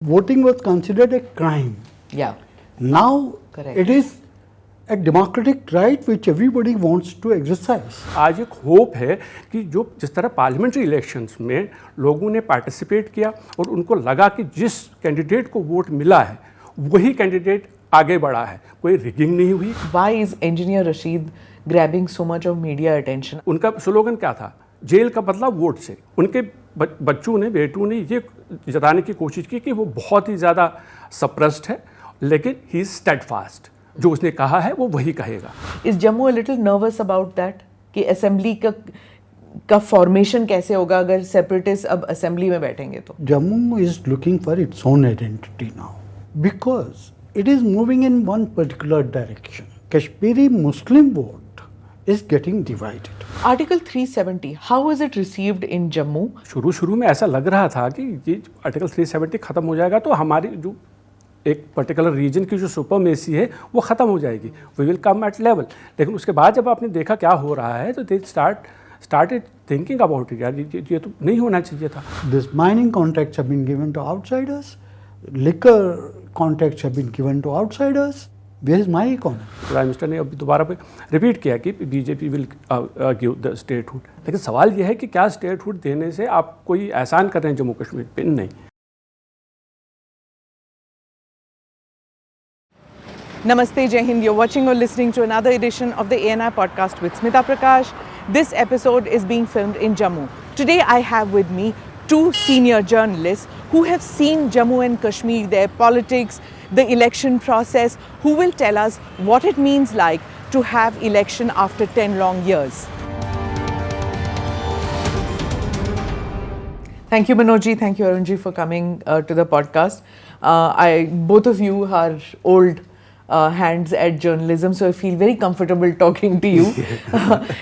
Voting was considered a crime. Yeah. Now Correct. it is a democratic right which everybody wants to exercise. आज एक hope है कि जो जिस तरह पार्लियामेंट्री इलेक्शंस में लोगों ने पार्टिसिपेट किया और उनको लगा कि जिस कैंडिडेट को वोट मिला है वही कैंडिडेट आगे बढ़ा है, कोई रिगिंग नहीं हुई। Why is Engineer Rashid grabbing so much of media attention? उनका स्लोगन क्या था? जेल का बदला वोट से। उनके बच्चों ने, बेटों ने ये जताने की कोशिश की कि वो बहुत ही ज़्यादा सप्रेस्ड है, लेकिन ही इज स्टेडफास्ट। जो उसने कहा है वो वही कहेगा। Is Jammu a little nervous about that? कि असेंबली का फॉर्मेशन कैसे होगा अगर सेपरेटिस्ट अब असेंबली में बैठेंगे तो? Jammu is looking for its own identity now because it is moving in one particular direction. Kashmiri Muslim vote is getting divided. Article 370, how was it received in Jammu? शुरू में ऐसा लग रहा था कि ये आर्टिकल 370 खत्म हो जाएगा तो हमारी जो एक पर्टिकुलर रीजन की जो सुपरमेसी है वो ख़त्म हो जाएगी, we will come at level. लेकिन उसके बाद जब आपने देखा क्या हो रहा है तो दे started thinking about it, यार ये तो नहीं होना चाहिए था। This mining contracts have been given to outsiders, liquor contracts have been given to outsiders. Where is my economy? Prime minister ने अभी दोबारा पे रिपीट किया कि BJP will give the statehood. लेकिन सवाल यह है कि क्या स्टेटहुड देने से आप कोई एहसान कर रहे हैं जम्मू कश्मीर पे? नहीं। Namaste, Jai Hind. You're watching or listening to another edition of the ANI podcast with Smita Prakash. This episode is being filmed in Jammu. Today I have with me two senior journalists who have seen Jammu and Kashmir, their politics, the election process, who will tell us what it means like to have election after 10 long years. Thank you, Manojji. Thank you, Arunji, for coming to the podcast. Both of you are old hands at journalism, so I feel very comfortable talking to you.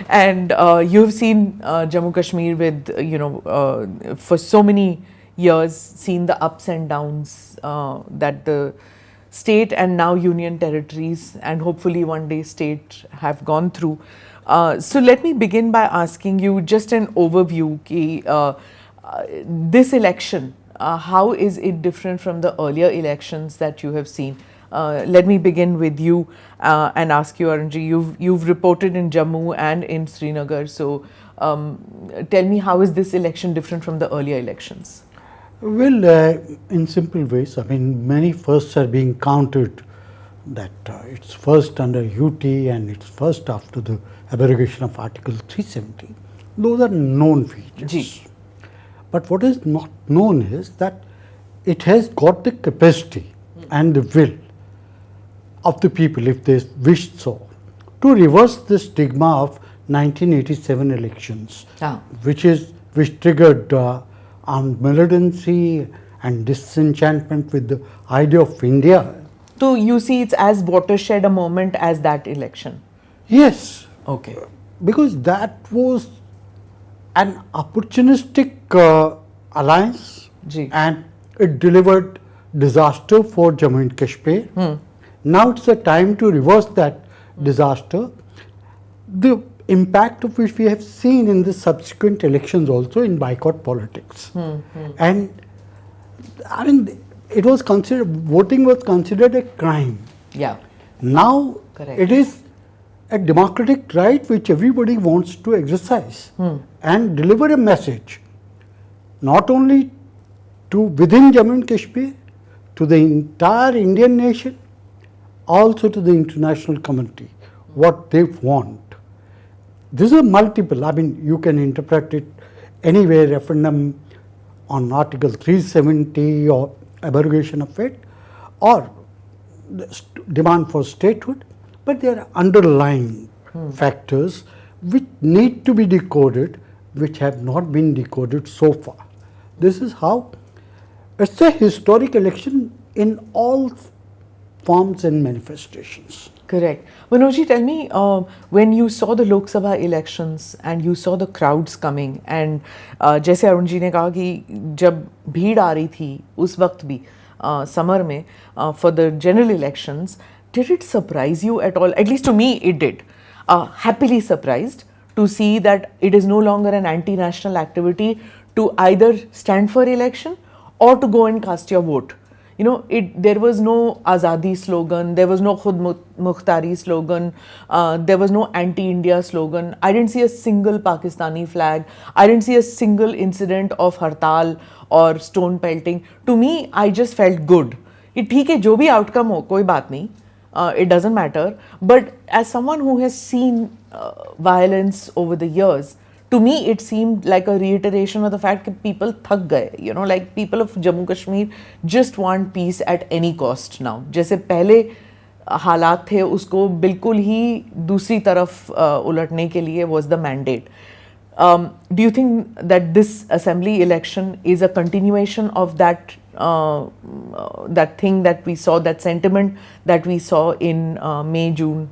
And you've seen Jammu Kashmir with, for so many years, seen the ups and downs that the state and now union territories and hopefully one day state have gone through. So let me begin by asking you just an overview. This election, how is it different from the earlier elections that you have seen? Let me begin with you and ask you, Arunji. You've reported in Jammu and in Srinagar. So tell me, how is this election different from the earlier elections? Well, in simple ways, I mean, many firsts are being counted that it's first under UT and it's first after the abrogation of Article 370. Those are known features. Ji. But what is not known is that it has got the capacity and the will of the people, if they wish so, to reverse the stigma of 1987 elections, which triggered armed militancy and disenchantment with the idea of India. So you see it's as watershed a moment as that election? Yes. Okay. Because that was an opportunistic alliance. Ji. And it delivered disaster for Jammu and Kashmir. Now it's the time to reverse that disaster, the impact of which we have seen in the subsequent elections also in boycott politics. And I mean, voting was considered a crime. Yeah. Now Correct. it is a democratic right which everybody wants to exercise and deliver a message, not only to within Jammu and Kashmir, to the entire Indian nation, also to the international community, what they want. This is multiple, I mean, you can interpret it anyway, referendum on Article 370 or abrogation of it, or the demand for statehood, but there are underlying factors which need to be decoded, which have not been decoded so far. This is how it's a historic election in all forms and manifestations. Correct. Manojji, tell me, when you saw the Lok Sabha elections and you saw the crowds coming, and जैसे अरुण जी ने कहा कि जब भीड़ आ रही थी उस वक्त भी समर में for the general elections, did it surprise you at all? At least to me it did. Happily surprised to see that it is no longer an anti-national activity to either stand for election or to go and cast your vote. there was no Azadi slogan, there was no Khud Mukhtari slogan, there was no anti-India slogan. I didn't see a single Pakistani flag. I didn't see a single incident of hartal or stone pelting. To me, I just felt good. ये ठीक है, जो भी outcome हो, कोई बात नहीं. It doesn't matter. But as someone who has seen violence over the years, to me it seemed like a reiteration of the fact that people thak gaye, like people of Jammu Kashmir just want peace at any cost now. जैसे पहले हालात थे उसको बिल्कुल ही दूसरी तरफ उलटने के लिए was the mandate. Do you think that this assembly election is a continuation of that that thing that we saw, that sentiment that we saw in May, June?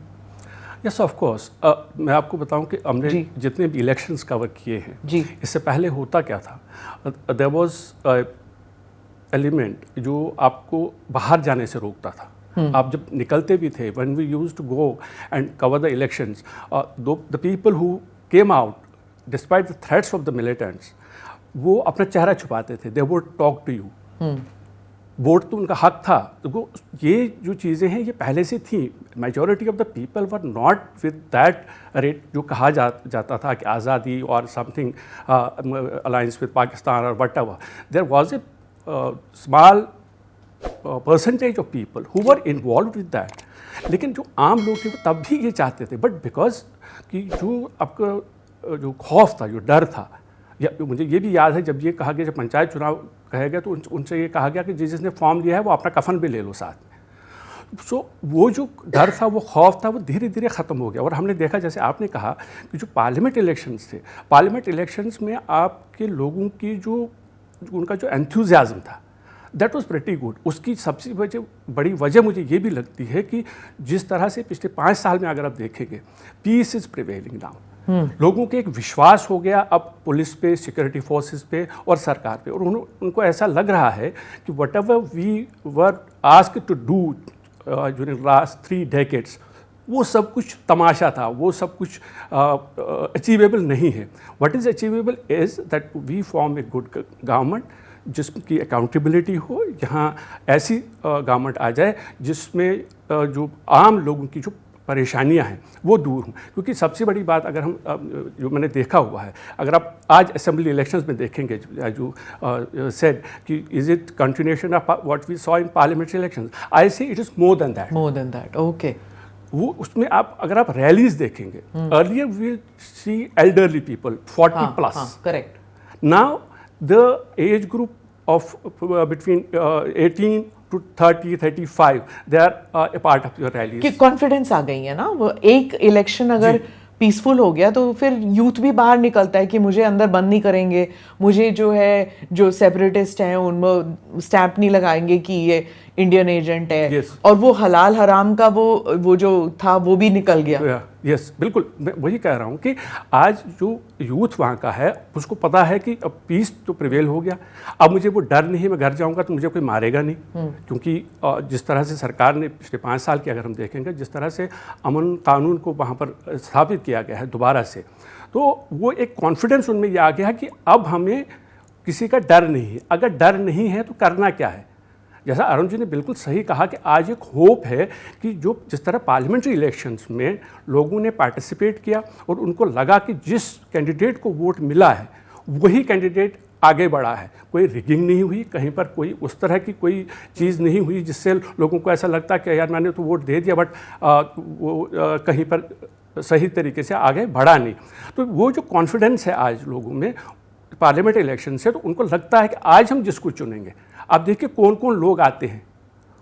Yes of course. मैं आपको बताऊं कि हमने जितने भी elections cover किए हैं जी, इससे पहले होता क्या था, देयर वाज एलिमेंट जो आपको बाहर जाने से रोकता था. आप जब निकलते भी थे, when we used to go and cover the elections, the people who came out despite the threats of the militants, वो अपना चेहरा छुपाते थे. They would talk to you. Vote तो उनका हक था. तो ये जो चीज़ें हैं ये पहले से थी. Majority of the people were not with that rate जो कहा जाता था कि आज़ादी और समथिंग अलायंस विद पाकिस्तान और whatever. There was a small percentage of people who were involve with that. लेकिन जो आम लोग थे वो तब भी ये चाहते थे. बट बिकॉज कि जो आपका जो खौफ था, जो डर था, या मुझे ये भी याद है जब ये कहा गया, जब पंचायत चुनाव कहा गया तो उनसे ये कहा गया कि जिसने फॉर्म लिया है वो अपना कफन भी ले लो साथ में. सो वो जो डर था, वो खौफ था, वो धीरे धीरे ख़त्म हो गया. और हमने देखा, जैसे आपने कहा कि जो पार्लियामेंट इलेक्शंस थे, पार्लियामेंट इलेक्शंस में आपके लोगों की जो उनका जो एंथुजियाज्म था, दैट वाज प्रेटी गुड. उसकी सबसे बड़ी वजह मुझे ये भी लगती है कि जिस तरह से पिछले 5 साल में अगर आप देखेंगे, पीस इज़ प्रिवेलिंग नाउ. लोगों के एक विश्वास हो गया अब पुलिस पे, सिक्योरिटी फोर्सेस पे और सरकार पे. और उनको ऐसा लग रहा है कि whatever we were asked to do during last 3 decades, वो सब कुछ तमाशा था, वो सब कुछ अचीवेबल नहीं है. What is achievable is that we form a good government जिसकी अकाउंटेबिलिटी हो. यहाँ ऐसी गवर्नमेंट आ जाए जिसमें जो आम लोगों की जो परेशानियां हैं वो दूर हों. क्योंकि सबसे बड़ी बात, अगर हम जो मैंने देखा हुआ है, अगर आप आज असेंबली इलेक्शंस में देखेंगे, जो सेड कि is it continuation of what we saw in parliamentary elections, I say it is more than that. More than that. Okay. वो उसमें आप अगर आप रैलीज देखेंगे, earlier we see elderly people 40+. Correct. Now the age group of between 18 to 30, 35, they are a part of your rallies. कि confidence आ गई है ना. वो एक इलेक्शन अगर पीसफुल हो गया तो फिर यूथ भी बाहर निकलता है कि मुझे अंदर बंद नहीं करेंगे, मुझे जो है जो सेपरेटिस्ट हैं उनमें स्टैंप नहीं लगाएंगे कि ये इंडियन एजेंट है. Yes. और वो हलाल हराम का वो जो था वो भी निकल गया. यस, बिल्कुल. मैं वही कह रहा हूँ कि आज जो यूथ वहाँ का है उसको पता है कि अब पीस तो प्रिवेल हो गया. अब मुझे वो डर नहीं है, मैं घर जाऊँगा तो मुझे कोई मारेगा नहीं. क्योंकि जिस तरह से सरकार ने पिछले 5 साल की अगर हम देखेंगे, जिस तरह से अमन कानून को वहाँ पर स्थापित किया गया है दोबारा से, तो वो एक कॉन्फिडेंस उनमें ये आ गया कि अब हमें किसी का डर नहीं है. अगर डर नहीं है तो करना क्या है. जैसा अरुण जी ने बिल्कुल सही कहा कि आज एक होप है कि जो जिस तरह पार्लियामेंट्री इलेक्शंस में लोगों ने पार्टिसिपेट किया और उनको लगा कि जिस कैंडिडेट को वोट मिला है वही कैंडिडेट आगे बढ़ा है, कोई रिगिंग नहीं हुई, कहीं पर कोई उस तरह की कोई चीज़ नहीं हुई जिससे लोगों को ऐसा लगता कि यार मैंने तो वोट दे दिया बट वो कहीं पर सही तरीके से आगे बढ़ा नहीं. तो वो जो कॉन्फिडेंस है आज लोगों में पार्लियामेंट इलेक्शन से, तो उनको लगता है कि आज हम जिसको चुनेंगे. आप देखिए कौन कौन लोग आते हैं,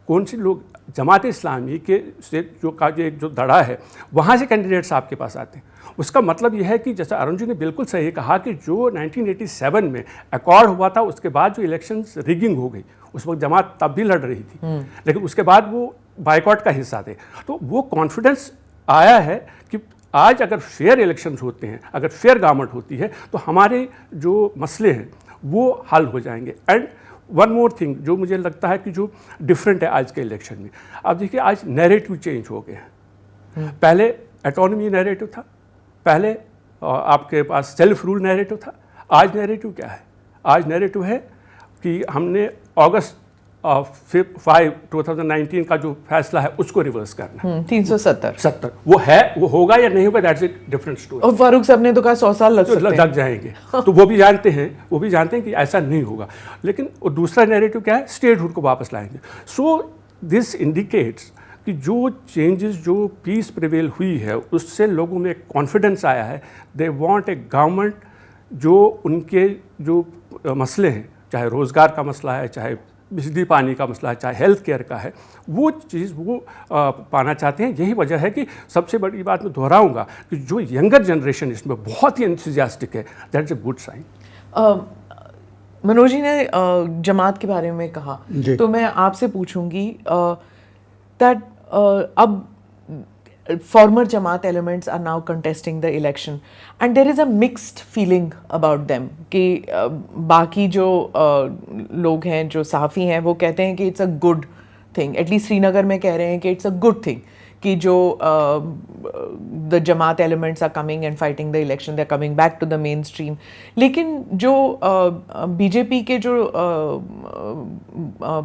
कौन से लोग जमात इस्लामी के से जो दड़ा है वहाँ से कैंडिडेट्स आपके पास आते हैं. उसका मतलब यह है कि जैसा अरुण जी ने बिल्कुल सही कहा कि जो 1987 में अकॉर्ड हुआ था उसके बाद जो इलेक्शंस रिगिंग हो गई, उस वक्त जमात तब भी लड़ रही थी, लेकिन उसके बाद वो बाइकॉट का हिस्सा थे. तो वो कॉन्फिडेंस आया है कि आज अगर फेयर इलेक्शंस होते हैं, अगर फेयर गवर्नमेंट होती है तो हमारे जो मसले हैं वो हल हो जाएंगे. एंड वन मोर थिंग जो मुझे लगता है कि जो डिफरेंट है आज के इलेक्शन में, आप देखिए आज नैरेटिव चेंज हो गए हैं. पहले ऑटोनॉमी नैरेटिव था, पहले आपके पास सेल्फ रूल नैरेटिव था. आज नैरेटिव क्या है? आज नैरेटिव है कि हमने अगस्त 2019 का जो फैसला है उसको रिवर्स करना है। 370 वो है, वो होगा या नहीं होगा, दैट्स ए डिफरेंट स्टोरी। और फारूक साहब ने तो कहा 100 साल लग सकते हैं। लग जाएंगे तो वो भी जानते हैं कि ऐसा नहीं होगा। लेकिन दूसरा नैरेटिव क्या है, स्टेटहुड को वापस लाएंगे। सो दिस इंडिकेट्स कि जो चेंजेस, जो पीस प्रिवेल हुई है, उससे लोगों में कॉन्फिडेंस आया है। दे वांट ए गवर्नमेंट जो उनके जो मसले हैं, चाहे रोज़गार का मसला है, चाहे बिजली पानी का मसला है, चाहे हेल्थ केयर का है, वो चीज़ वो पाना चाहते हैं। यही वजह है कि सबसे बड़ी बात मैं दोहराऊंगा कि जो यंगर जनरेशन इसमें बहुत ही एंथुसियास्टिक है, that's a good sign. Manoj ji ने जमात के बारे में कहा, तो मैं आपसे पूछूंगी दैट अब former Jamaat elements are now contesting the election and there is a mixed feeling about them कि बाकी जो लोग हैं, जो सहाफ़ी हैं, वो कहते हैं कि it's a good thing, at least Srinagar में कह रहे हैं कि it's a good thing कि जो the Jamaat elements are coming and fighting the election, they're coming back to the mainstream. लेकिन जो बीजेपी के जो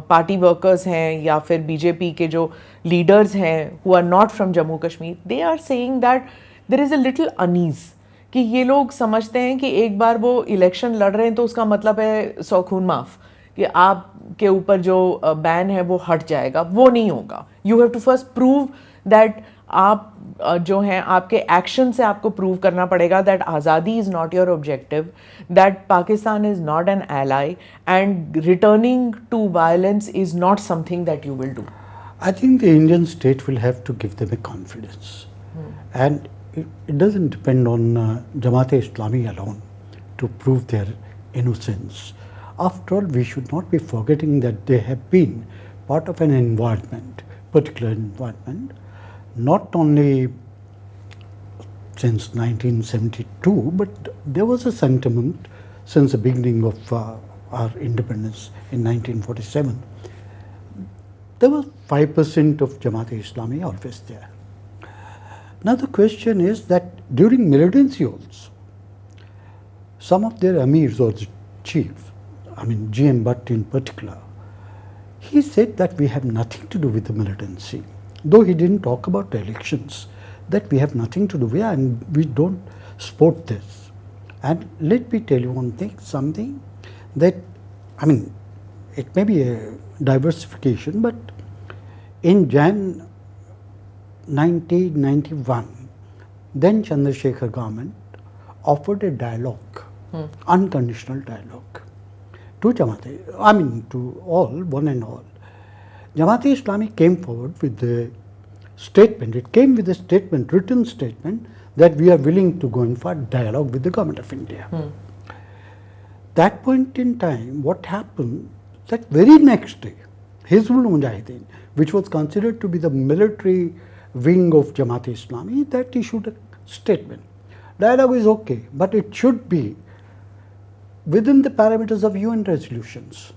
पार्टी वर्कर्स हैं या फिर बीजेपी के जो लीडर्स हैं who are not from Jammu Kashmir, they are saying that there is a little unease कि ये लोग समझते हैं कि एक बार वो इलेक्शन लड़ रहे हैं तो उसका मतलब है 100 खून माफ़, कि आपके ऊपर जो बैन है वो हट जाएगा। वो नहीं होगा। You have to first prove that आप जो हैं, आपके एक्शन से आपको प्रूव करना पड़ेगा दैट आज़ादी is not your objective, that Pakistan is not an ally and returning to violence is not something that you will do. I think the Indian state will have to give them a confidence. And it doesn't depend on Jamaat-e-Islami alone to prove their innocence. After all, we should not be forgetting that they have been part of an environment, particular environment, not only since 1972, but there was a sentiment since the beginning of our independence in 1947. There was 5% of Jamaat-e-Islami always there. Now the question is that during militancy also, some of their amirs or the chief, I mean G.M. Bhatt in particular, he said that we have nothing to do with the militancy. Though he didn't talk about the elections, that we have nothing to do with and we don't support this. And let me tell you one thing, something that, I mean, it may be a diversification, but in Jan 1991, then Chandrasekhar government offered a dialogue, unconditional dialogue to to all, one and all. Jamaat-e-Islami came forward with the statement, it came with a statement, written statement, that we are willing to go in for dialogue with the government of India. That point in time, what happened, that very next day, Hizbul Mujahideen, which was considered to be the military wing of Jamaat-e-Islami, that issued a statement. Dialogue is okay, but it should be within the parameters of UN resolutions.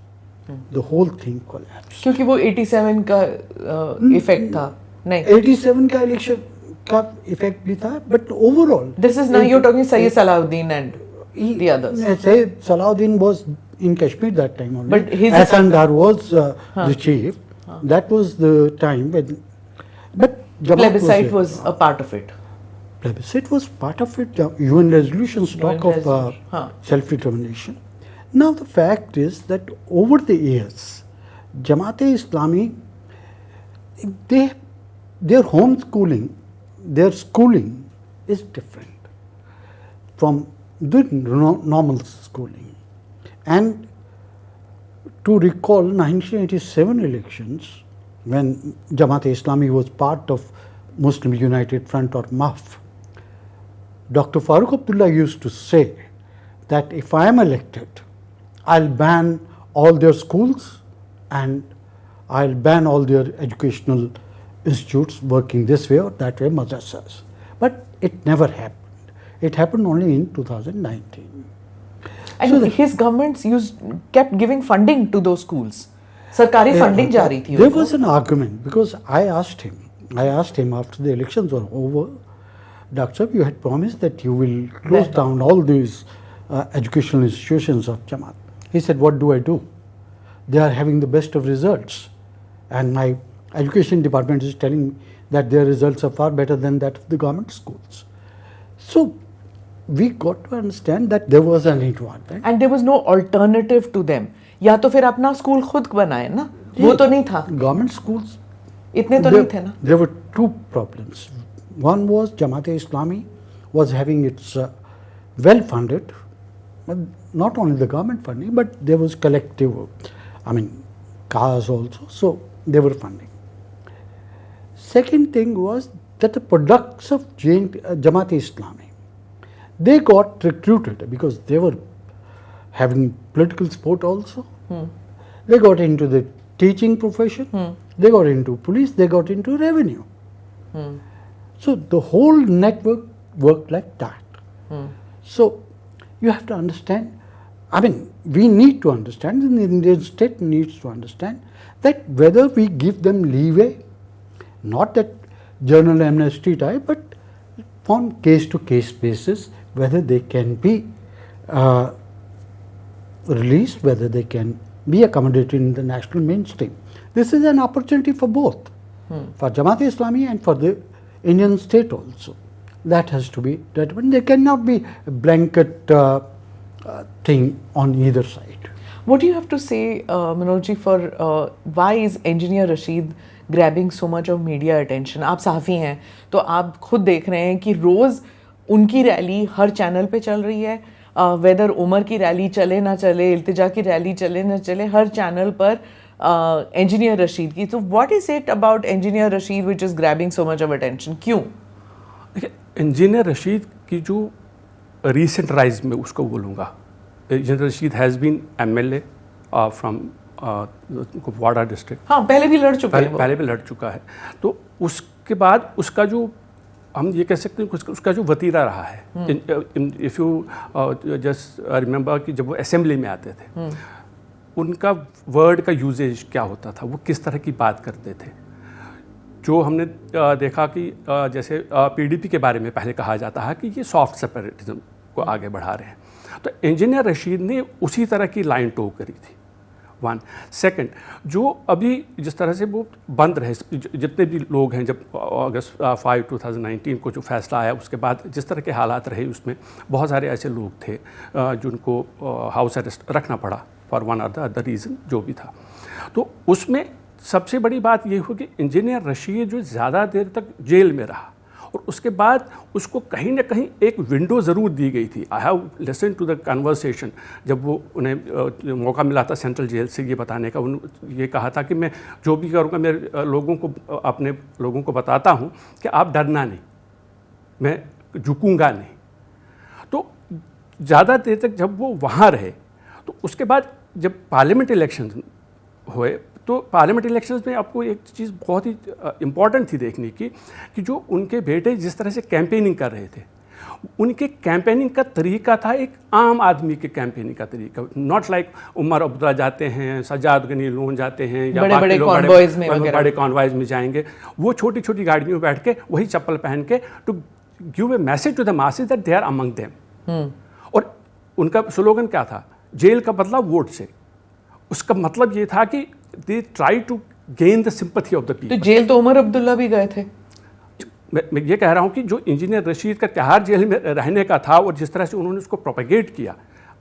The whole thing collapsed. क्योंकि वो 87 का effect था, नहीं 87 का election का effect भी था, but overall. This is now you're talking Sayyid Salahuddin and the others. Sayyid Salahuddin was in Kashmir that time only. But his Hassan Dar was the chief. That was the time when. But plebiscite was a part of it. Plebiscite was part of it. UN resolutions talk of self-determination. Now the fact is that over the years, Jamaat-e-Islami, their homeschooling, their schooling is different from the normal schooling. And to recall 1987 elections, when Jamaat-e-Islami was part of Muslim United Front or MUF, Dr. Farooq Abdullah used to say that if I am elected, I'll ban all their schools and I'll ban all their educational institutes working this way or that way, madrasas. But it never happened. It happened only in 2019. And So his governments kept giving funding to those schools. Sarkari funding जा रही थी There उनको. was an argument because I asked him after the elections were over, Dr. Saab, you had promised that you will close down all these educational institutions of Jamaat. He said, what do I do? they are having the best of results. And my education department is telling me that their results are far better than that of the government schools. So we got to understand that there was an environment. And there was no alternative to them. या तो फिर अपना school खुद बनाए ना, वो तो नहीं था. Government schools, इतने तो नहीं थे ना. there were two problems. One was Jamaat-e-Islami was having its well funded, but not only the government funding, but there was collective, CAS also, so they were funding. Second thing was that the products of Jamaat-e-Islami, they got recruited because they were having political support also. They got into the teaching profession, they got into police, they got into revenue. So the whole network worked like that. So you have to understand, we need to understand, and the Indian state needs to understand that whether we give them leeway, not that journal amnesty type, but on case-to-case basis, whether they can be released, whether they can be accommodated in the national mainstream. This is an opportunity for both, for Jamaat-e-Islami and for the Indian state also. That has to be determined. There cannot be a blanket thing on either side. What do you have to say, Manoj, for why is Engineer Rashid grabbing so much of media attention? आप सहाफ़ी हैं तो आप खुद देख रहे हैं कि रोज़ उनकी रैली हर चैनल पे चल रही है, वेदर उमर की रैली चले ना चले, इल्तिजा की रैली चले ना चले, हर चैनल पर इंजीनियर रशीद की. तो what is it about engineer Rashid which is grabbing so much of attention? क्यों? देखिए, इंजीनियर रशीद की जो रीसेंट राइज में उसको बोलूँगा, engineer Rashid has been MLA from Kupwara district. हाँ, पहले भी लड़ चुका है. पहले भी लड़ चुका है. तो उसके बाद उसका जो हम ये कह सकते हैं उसका जो वतीरा रहा है, इफ़ यू जस्ट रिमेंबर कि जब वो असेंबली में आते थे, उनका वर्ड का यूजेज क्या होता था, वो किस तरह की बात करते थे. जो हमने देखा कि जैसे PDP के बारे में पहले कहा जाता है कि ये सॉफ्ट सेपरेटिज्म को आगे बढ़ा रहे हैं, तो इंजीनियर रशीद ने उसी तरह की लाइन टो करी थी. वन. सेकंड, जो अभी जिस तरह से वो बंद रहे, जितने भी लोग हैं, जब अगस्त 5, 2019 को जो फैसला आया उसके बाद जिस तरह के हालात रहे, उसमें बहुत सारे ऐसे लोग थे जिनको हाउस अरेस्ट रखना पड़ा फॉर वन और द अदर रीज़न जो भी था. तो उसमें सबसे बड़ी बात ये हुई कि इंजीनियर रशीद जो ज़्यादा देर तक जेल में रहा, और उसके बाद उसको कहीं ना कहीं एक विंडो ज़रूर दी गई थी. I have listen to the conversation, जब वो उन्हें मौका मिला था सेंट्रल जेल से ये बताने का, ये कहा था कि मैं जो भी करूँगा मेरे लोगों को, अपने लोगों को बताता हूँ कि आप डरना नहीं, मैं झुकूँगा नहीं. तो ज़्यादा देर तक जब वो वहाँ रहे, तो उसके बाद जब पार्लियामेंट इलेक्शन हुए, तो पार्लियामेंट इलेक्शंस में आपको एक चीज़ बहुत ही इम्पॉर्टेंट थी देखने की, कि जो उनके बेटे जिस तरह से कैंपेनिंग कर रहे थे, उनके कैंपेनिंग का तरीका था एक आम आदमी के कैंपेनिंग का तरीका. नॉट लाइक उमर अब्दुल्ला जाते हैं, सज्जाद गनी लोन जाते हैं, या बड़े कॉन्वॉयज़ में जाएंगे. वो छोटी छोटी गाड़ियों में बैठ के वही चप्पल पहन के to give a message to the masses that they are among them. और उनका स्लोगन क्या था? जेल का बदला वोट से. उसका मतलब ये था कि they try to gain the sympathy of the people. तो जेल तो उमर अब्दुल्ला भी गए थे. मैं ये कह रहा हूँ कि जो इंजीनियर रशीद का तिहाड़ जेल में रहने का था, और जिस तरह से उन्होंने उसको प्रोपेगेट किया,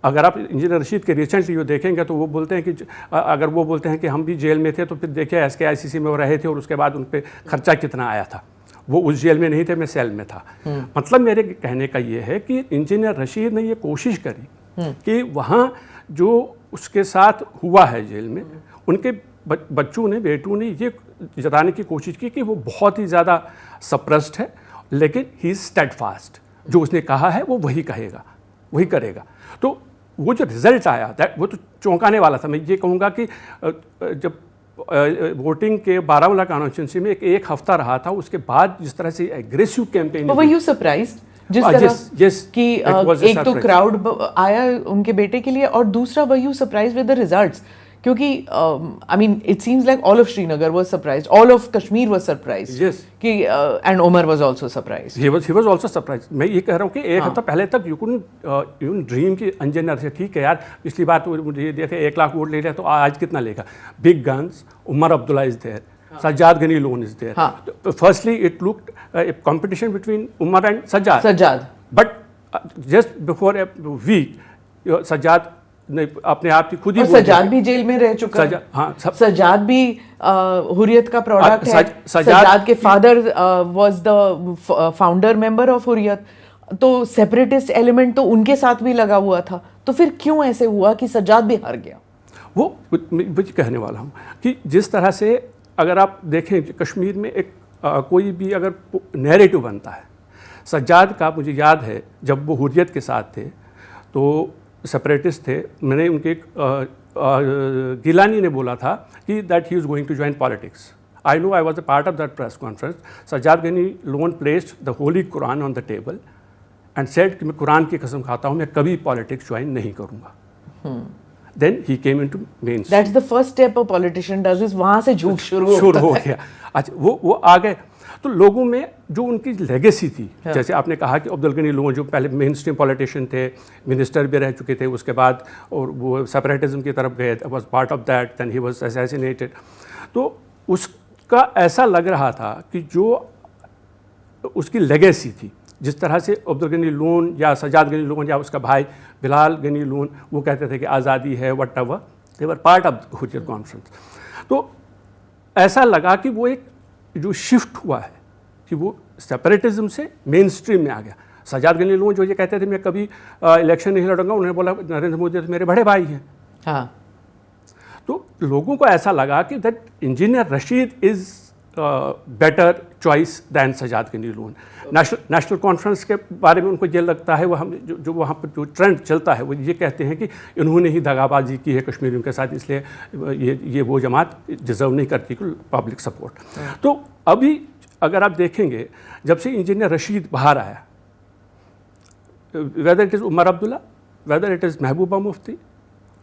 अगर आप इंजीनियर रशीद के रिसेंटली वो देखेंगे तो वो बोलते हैं कि अगर वो बोलते हैं कि हम भी जेल में थे, तो फिर देखिए SKICC में वो रहे थे और उसके बाद उन पर खर्चा कितना आया था. वो उस जेल में नहीं थे, मैं सेल में था. मतलब मेरे कहने का ये है कि इंजीनियर रशीद ने ये कोशिश करी कि वहाँ जो उसके साथ हुआ है जेल में, उनके बच्चों ने, बेटों ने ये जताने की कोशिश की कि वो बहुत ही ज़्यादा सप्रेस्ड है, लेकिन ही इज़ स्टेडफास्ट. जो उसने कहा है वो वही कहेगा, वही करेगा. तो वो जो रिज़ल्ट आया वो तो चौंकाने वाला था. मैं ये कहूँगा कि जब वोटिंग के बारामूला कॉन्स्टिट्यूंसी में एक हफ्ता रहा था, उसके बाद जिस तरह से aggressive campaign. Were you surprised जिस तरह कि एक तो क्राउड आया उनके बेटे के लिए, और दूसरा were you surprised with the results क्योंकि I mean it seems like all of Srinagar was surprised, all of Kashmir was surprised. Yes. कि and Omar was also surprised. He was also surprised. मैं ये कह रहा हूँ कि एक हफ्ता पहले तक you couldn't even dream कि अंजन से ठीक है यार, पिछली बार तो मुझे देखे 1 लाख वोट ले लिया, तो आज कितना लेगा. Big guns, Umar Abdullah is there, Sajjad Ghani Lone is there. Firstly, it looked a competition between Umar and Sajjad. But just before a week, Sajjad ने अपने आप की खुद ही सजाद भी जेल में रह चुका है. हाँ, सजाद भी हुरियत का प्रोडक्ट है. सजाद के father was the founder member of Hurriyat, तो सेपरेटिस्ट एलिमेंट तो उनके साथ भी लगा हुआ था. तो फिर क्यों ऐसे हुआ कि सजाद भी हार गया? वो मुझे कहने वाला हूँ कि जिस तरह से अगर आप देखें कश्मीर में एक कोई भी अगर नैरेटिव बनता है, सज्जाद का मुझे याद है जब वो हुर्रियत के साथ थे तो सेपरेटिस्ट थे, मैंने उनके गिलानी ने बोला था कि that he is going to join politics. I know, I was a part of that press conference. Sajjad Gani Lone placed the holy Quran on the table and said कि मैं कुरान की कसम खाता हूँ, मैं कभी पॉलिटिक्स ज्वाइन नहीं करूँगा. Then he came into main. That's the first step a politician does is, वहाँ से झूठ शुरू हो गया. अच्छा, वो आ गए. तो लोगों में जो उनकी लेगेसी थी, जैसे आपने कहा कि अब्दुल गनी लोन जो पहले मेन स्ट्रीम पॉलिटिशियन थे, मिनिस्टर भी रह चुके थे, उसके बाद और वो सेपरेटिज्म की तरफ गए, was part of that, then he was assassinated. तो उसका ऐसा लग रहा था कि जो उसकी लेगेसी थी, जिस तरह से अब्दुल गनी लोन या सज्जाद गनी लोन या उसका भाई बिलाल गनी लोन वो कहते थे कि आज़ादी है what ever, they were part of Hurriyat conference. तो ऐसा लगा कि वो एक जो शिफ्ट हुआ है कि वो सेपरेटिज्म से मेन स्ट्रीम में आ गया. सज्जाद गनी लोन जो ये कहते थे मैं कभी इलेक्शन नहीं लड़ूंगा, उन्होंने बोला नरेंद्र मोदी तो मेरे बड़े भाई हैं. हाँ. तो लोगों को ऐसा लगा कि that engineer Rashid is better choice than Sajjad Gani Lone. National conference के बारे में उनको ये लगता है, वो हम जो वहाँ पर जो ट्रेंड चलता है वो ये कहते हैं कि इन्होंने ही दगाबाजी की है कश्मीरियों के साथ, इसलिए ये वो जमात डिज़र्व नहीं करती पब्लिक सपोर्ट. तो अभी अगर आप देखेंगे जब से इंजीनियर रशीद बाहर आया, whether it is Omar Abdullah, whether it is Mehbooba Mufti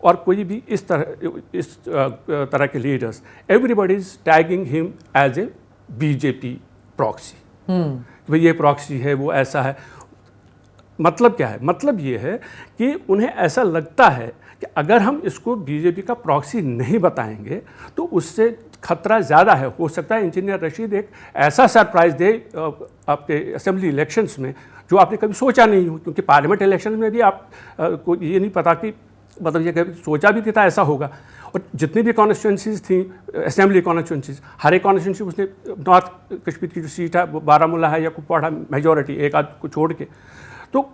और कोई भी इस तरह के leaders, everybody is tagging him as a BJP proxy. भाई ये प्रॉक्सी है, वो ऐसा है. मतलब क्या है? मतलब ये है कि उन्हें ऐसा लगता है कि अगर हम इसको बीजेपी का प्रॉक्सी नहीं बताएंगे तो उससे खतरा ज़्यादा है. हो सकता है इंजीनियर रशीद एक ऐसा सरप्राइज़ दे आपके असेंबली इलेक्शंस में जो आपने कभी सोचा नहीं हो, क्योंकि पार्लियामेंट इलेक्शन में भी आप को ये नहीं पता कि मतलब ये सोचा भी था ऐसा होगा. और जितनी भी कॉन्स्टिट्यूंसीज थी असेंबली कॉन्स्टिट्यूंसीज, हर एक कॉन्स्टिट्यूंसी उसने नॉर्थ कश्मीर की जो सीट है वो बारामूला है या कुपवाड़ा मेजॉरिटी एक आध को छोड़ के. तो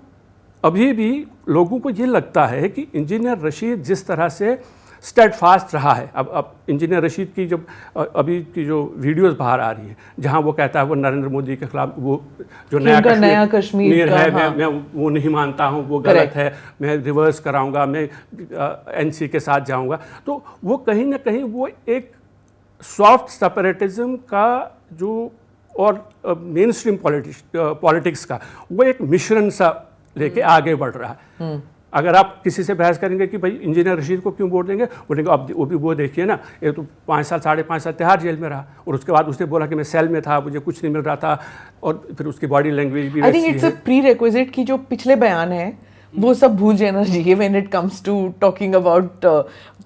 अभी भी लोगों को ये लगता है कि इंजीनियर रशीद जिस तरह से स्टेडफास्ट रहा है, अब इंजीनियर रशीद की जब अभी की जो वीडियोस बाहर आ रही हैं जहां वो कहता है वो नरेंद्र मोदी के खिलाफ वो जो नया कश्मीर है, मैं वो नहीं मानता हूं, वो गलत है, मैं रिवर्स कराऊंगा, मैं एनसी के साथ जाऊंगा. तो वो कहीं ना कहीं वो एक सॉफ्ट सेपरेटिज्म का जो और मेन स्ट्रीम पॉलिटिक्स का वो एक मिश्रण सा लेके आगे बढ़ रहा है. अगर आप किसी से बहस करेंगे कि भाई इंजीनियर रशीद को क्यों वोट देंगे, बोलेंगे अब वो देखिए ना, ये तो 5 साल 5.5 साल तिहाड़ जेल में रहा और उसके बाद उसने बोला कि मैं सेल में था, मुझे कुछ नहीं मिल रहा था, और फिर उसकी बॉडी लैंग्वेज भी I think it's a pre requisite कि जो पिछले बयान है वो सब भूल जाना चाहिए when it comes to talking about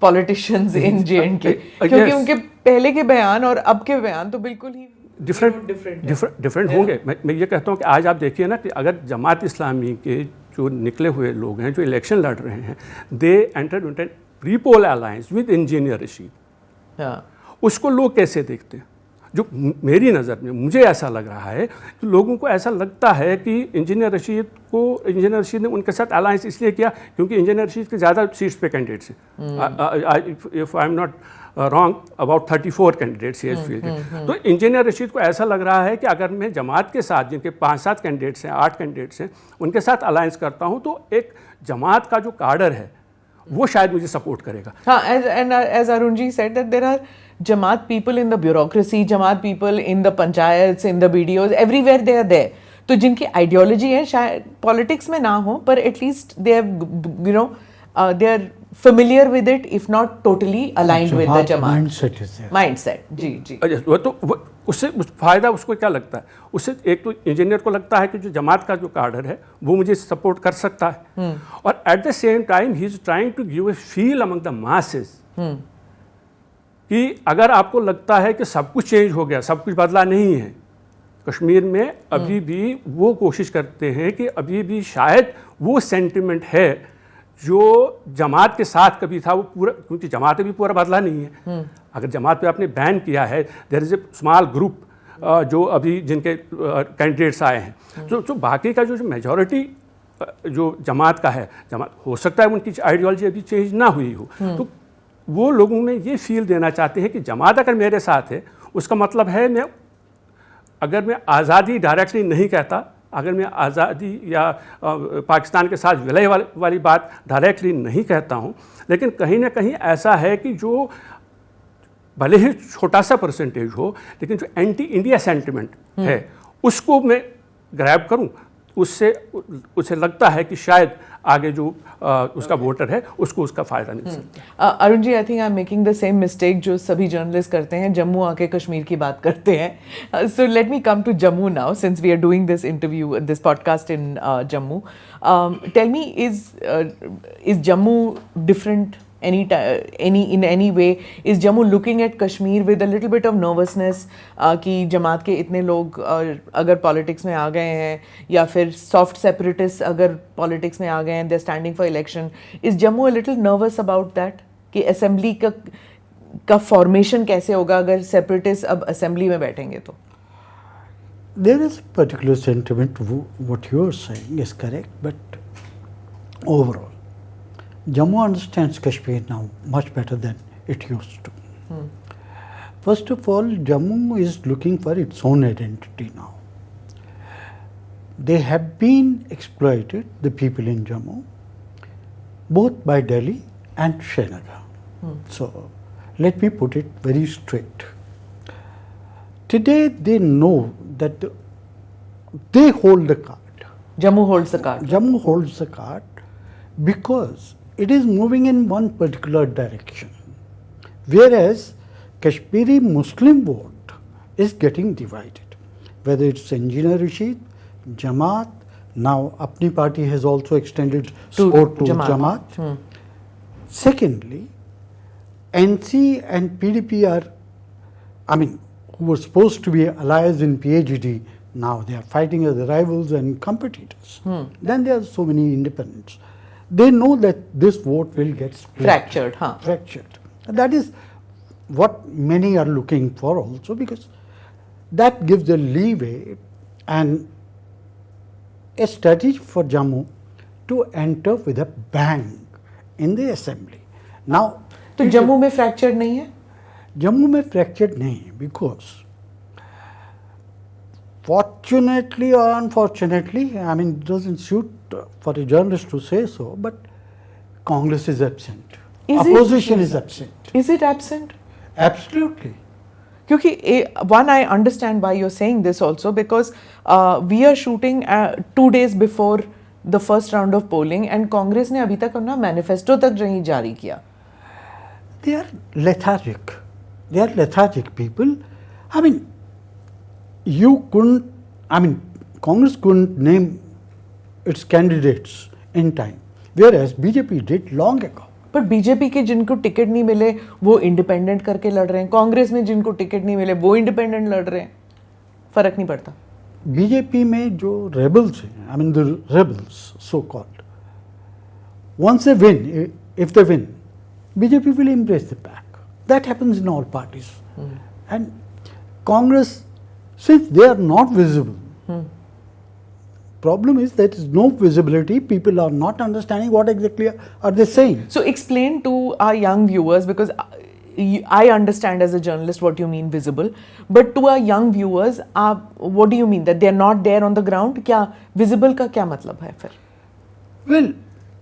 politicians in J and K, क्योंकि उनके पहले के बयान और अब के बयान तो बिल्कुल ही डिफरेंट होंगे. मैं ये कहता हूँ कि आज आप देखिए ना कि अगर जमात इस्लामी के जो निकले हुए लोग हैं जो इलेक्शन लड़ रहे हैं, they entered into pre poll alliance with engineer Rashid. उसको लोग कैसे देखते हैं? जो मेरी नज़र में मुझे ऐसा लग रहा है कि लोगों को ऐसा लगता है कि इंजीनियर रशीद ने उनके साथ अलायंस इसलिए किया क्योंकि इंजीनियर रशीद के ज़्यादा सीट्स पे कैंडिडेट्स हैं. If I am not wrong, about 34 candidates he field. तो इंजीनियर रशीद को ऐसा लग रहा है कि अगर मैं जमात के साथ जिनके 5-7 कैंडिडेट्स हैं, 8 कैंडिडेट्स हैं, उनके साथ अलायंस करता हूं तो एक जमात का जो कार्डर है वो शायद मुझे सपोर्ट करेगा. हाँ, as Arun ji said that there are Jamaat people in the bureaucracy, Jamaat people in the panchayats, in the BDOs, everywhere they are there. तो जिनकी आइडियोलॉजी है शायद पॉलिटिक्स में ना हो पर at least they have, you know, they are familiar with it, if not totally aligned with the Jamaat. Mindset is there. Mindset, जी जी. वो उससे फ़ायदा उसको क्या लगता है, उससे एक तो इंजीनियर को लगता है कि जो जमात का जो कार्डर है वो मुझे सपोर्ट कर सकता है, और at the same time he is trying to give a feel among the masses कि अगर आपको लगता है कि सब कुछ चेंज हो गया, सब कुछ बदला नहीं है, कश्मीर में अभी भी वो कोशिश करते हैं कि अभी भी शायद वो सेंटिमेंट है जो जमात के साथ कभी था वो पूरा, क्योंकि जमात भी पूरा बदला नहीं है। अगर जमात पे आपने बैन किया है, there is a small group जो अभी जिनके कैंडिडेट्स आए हैं, तो बाकी का जो मेजॉरिटी जो जमात का है, जमात हो सकता है उनकी आइडियोलॉजी अभी चेंज ना हुई हो, तो वो लोगों में ये फील देना चाहते हैं कि जमात अगर मेरे साथ है उसका मतलब है अगर मैं आज़ादी डायरेक्टली नहीं कहता, अगर मैं आज़ादी या पाकिस्तान के साथ विलय वाली बात डायरेक्टली नहीं कहता हूँ, लेकिन कहीं ना कहीं ऐसा है कि जो भले ही छोटा सा परसेंटेज हो, लेकिन जो एंटी इंडिया सेंटिमेंट है उसको मैं ग्रैब करूँ, उससे लगता है कि शायद आगे जो उसका वोटर है उसको उसका फ़ायदा मिल सकता है। Arun ji, I think I am making the same mistake जो सभी जर्नलिस्ट करते हैं, जम्मू आके कश्मीर की बात करते हैं। So let me come to Jammu now, since we are doing this interview, this podcast in Jammu. Tell me, is Jammu different in any way? Is Jammu looking at Kashmir with a little bit of nervousness कि जमात के इतने लोग अगर politics में आ गए हैं, या फिर सॉफ्ट सेपरेटिस्ट अगर पॉलिटिक्स में आ गए हैं, they standing for election, is Jammu a little nervous about that कि असेंबली का फॉर्मेशन कैसे होगा अगर सेपरेटिस्ट अब असेंबली में बैठेंगे तो? There is a particular sentiment, what you are saying is correct, but overall, Jammu understands Kashmir now much better than it used to. First of all, Jammu is looking for its own identity now. They have been exploited, the people in Jammu, both by Delhi and Srinagar. So, let me put it very straight. Today, they know that they hold the card. Jammu holds the card. Jammu holds the card because it is moving in one particular direction, whereas Kashmiri Muslim vote is getting divided. Whether it's Engineer Rashid, Jamaat, now Apni Party has also extended support to Jamaat. Secondly, NC and PDP are, who were supposed to be allies in PhD, now they are fighting as rivals and competitors. Then there are so many independents. They know that this vote will get split. Fractured, Fractured. And that is what many are looking for also, because that gives a leeway and a strategy for Jammu to enter with a bang in the assembly. Now, तो जम्मू में fractured नहीं है? जम्मू में fractured नहीं है because fortunately or unfortunately, it doesn't suit for a journalist to say so, but Congress is absent. Opposition is absent. Is it absent? Absolutely. क्योंकि one, I understand why you're saying this also, because we are shooting 2 days before the first round of polling and Congress ने अभी तक अपना manifesto तक नहीं जारी किया. They are lethargic. They are lethargic people. Congress couldn't name its candidates in time, whereas BJP did long ago. पर BJP के जिनको टिकट नहीं मिले वो इंडिपेंडेंट करके लड़ रहे हैं, कांग्रेस में जिनको टिकट नहीं मिले वो इंडिपेंडेंट लड़ रहे हैं, फर्क नहीं पड़ता. बीजेपी में जो रेबल्स हैं, the rebels so called, once they win, if they win, BJP will embrace the pack. That happens in all parties. And Congress, since they are not visible, problem is there is no visibility, people are not understanding what exactly are they saying. So explain to our young viewers, because I understand as a journalist what you mean visible, but to our young viewers, what do you mean that they are not there on the ground? क्या visible का क्या मतलब है फिर? Well,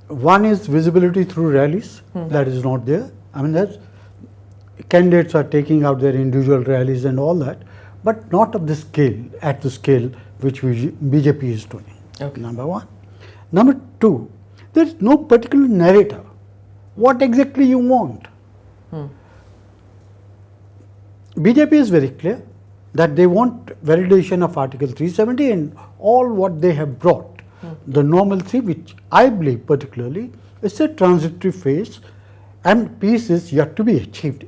one is visibility through rallies, that is not there. That's, candidates are taking out their individual rallies and all that, but not of the scale, at the scale which BJP is doing. Okay. Number one. Number two, there is no particular narrator what exactly you want. BJP is very clear that they want validation of Article 370 and all what they have brought. The normalcy, which I believe particularly, is a transitory phase, and peace is yet to be achieved.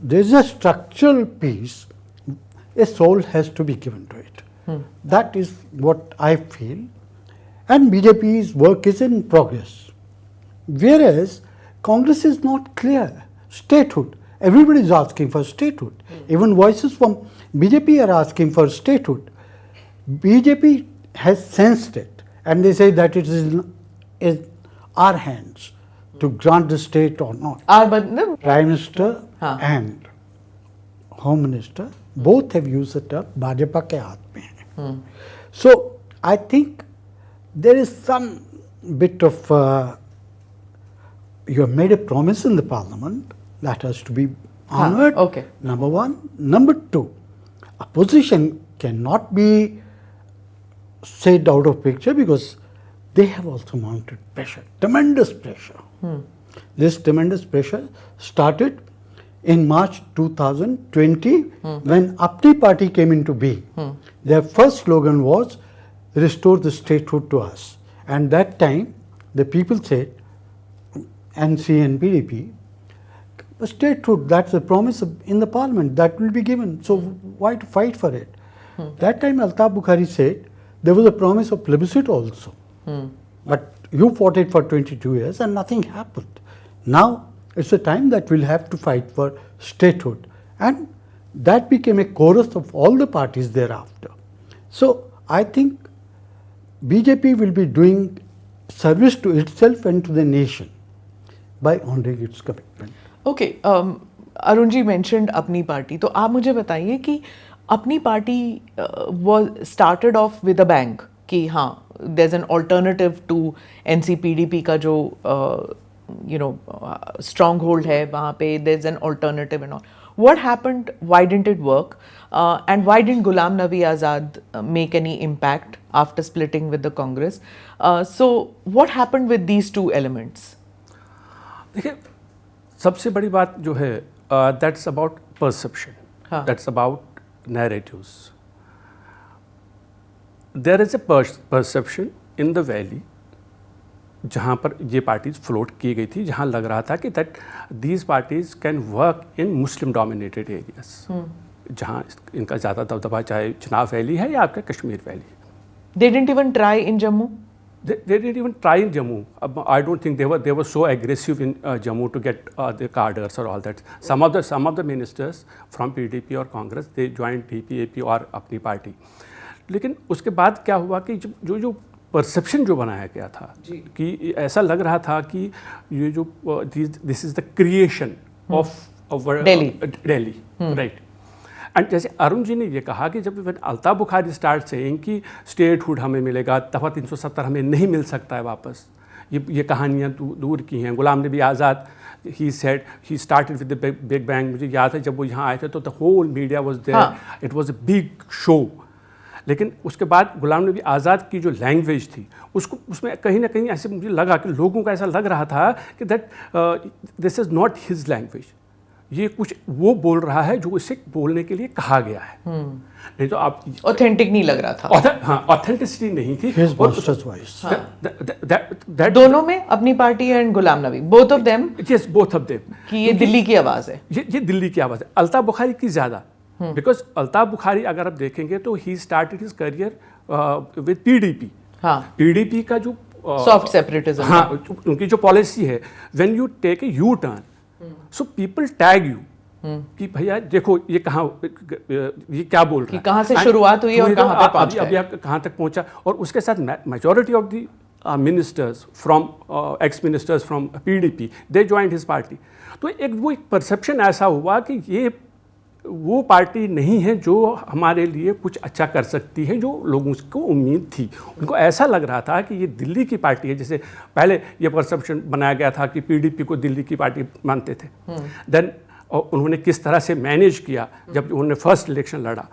There is a structural peace, a soul has to be given to it. That is what I feel. And BJP's work is in progress. Whereas Congress is not clear. Statehood. Everybody is asking for statehood. Even voices from BJP are asking for statehood. BJP has sensed it, and they say that it is in our hands to grant the state or not. Prime Minister and Home Minister both have used the term Bhajpa के हाथ में है. So I think there is some bit of you have made a promise in the Parliament that has to be honored. Okay. Number one. Number two, opposition cannot be said out of picture because they have also mounted pressure, tremendous pressure. This tremendous pressure started in March 2020 when Apni Party came into being. Their first slogan was, restore the statehood to us. And that time the people said, NC and PDP, statehood, that's a promise in the Parliament, that will be given. So why to fight for it? That time Altaf Bukhari said there was a promise of plebiscite also. But you fought it for 22 years and nothing happened. Now it's a time that we'll have to fight for statehood. And that became a chorus of all the parties thereafter. So I think BJP will be doing service to itself and to the nation by honoring its commitment. Okay, Arun ji mentioned Apni party, तो आप मुझे बताइए कि Apni party was started off with a bang कि हाँ there's an alternative to NCPDP का जो stronghold है वहाँ पे, there's an alternative and all. What happened? Why didn't it work? And why didn't Ghulam Nabi Azad make any impact after splitting with the Congress? So what happened with these two elements? देखिए, सबसे बड़ी बात जो है that's about perception, that's about narratives. There is a perception in the valley जहाँ पर ये parties float की गई थी, जहाँ लग रहा था कि that these parties can work in Muslim dominated areas, जहाँ इनका ज़्यादा दबदबा चाहे चुनाव वैली है या आपका Kashmir valley. They didn't even try in Jammu? They didn't even try in Jammu. I don't think they were so aggressive in Jammu to get the cadres or all that. Some of the ministers from PDP or Congress, they joined DPAP और अपनी party. लेकिन उसके बाद क्या हुआ कि जो perception जो बनाया गया था कि ऐसा लग रहा था कि ये जो this is the creation of Delhi, right. And जैसे अरुण जी ने ये कहा कि जब अल्ताफ बुखारी स्टार्ट सेइंग कि स्टेटहुड हमें मिलेगा, दफ़ा 370 हमें नहीं मिल सकता है वापस, ये कहानियाँ दूर की हैं. Ghulam Nabi Azad, he said he started with the big bang. मुझे याद है जब वो यहाँ आए थे तो the whole media was there, it was a big show. लेकिन उसके बाद गुलाम नबी आज़ाद की जो लैंग्वेज थी उसमें कहीं ना कहीं ऐसे मुझे लगा कि लोगों को ऐसा लग रहा था कि that this is not his language, ये कुछ वो बोल रहा है जो इसे बोलने के लिए कहा गया है. नहीं तो आप ऑथेंटिक नहीं लग रहा था. हाँ, ऑथेंटिसिटी नहीं थी. दोनों में अपनी party and Ghulam Nabi, both of them. Yes, both of them. कि ये दिल्ली की आवाज़ है. ये दिल्ली की आवाज़ है. अल्ताफ बुखारी की ज़्यादा, बिकॉज अल्ताफ बुखारी अगर आप देखेंगे तो he started his career with PDP. PDP का जो सॉफ्ट सेपरेटिज्म, हाँ, उनकी जो पॉलिसी है, when you take a U turn, so people tag you कि भैया देखो ये कहाँ, ये क्या बोल रहा है, कहाँ से शुरुआत हुई और कहाँ पे पहुंच गए, अभी आप कहाँ तक पहुँचा. और उसके साथ majority of the ministers from x ministers from PDP, they joined his party. तो एक परसेप्शन ऐसा हुआ कि ये वो पार्टी नहीं है जो हमारे लिए कुछ अच्छा कर सकती है, जो लोगों को उम्मीद थी. उनको ऐसा लग रहा था कि ये दिल्ली की पार्टी है. जैसे पहले ये परसेप्शन बनाया गया था कि पीडीपी को दिल्ली की पार्टी मानते थे. देन उन्होंने किस तरह से मैनेज किया जब उन्होंने फर्स्ट इलेक्शन लड़ा,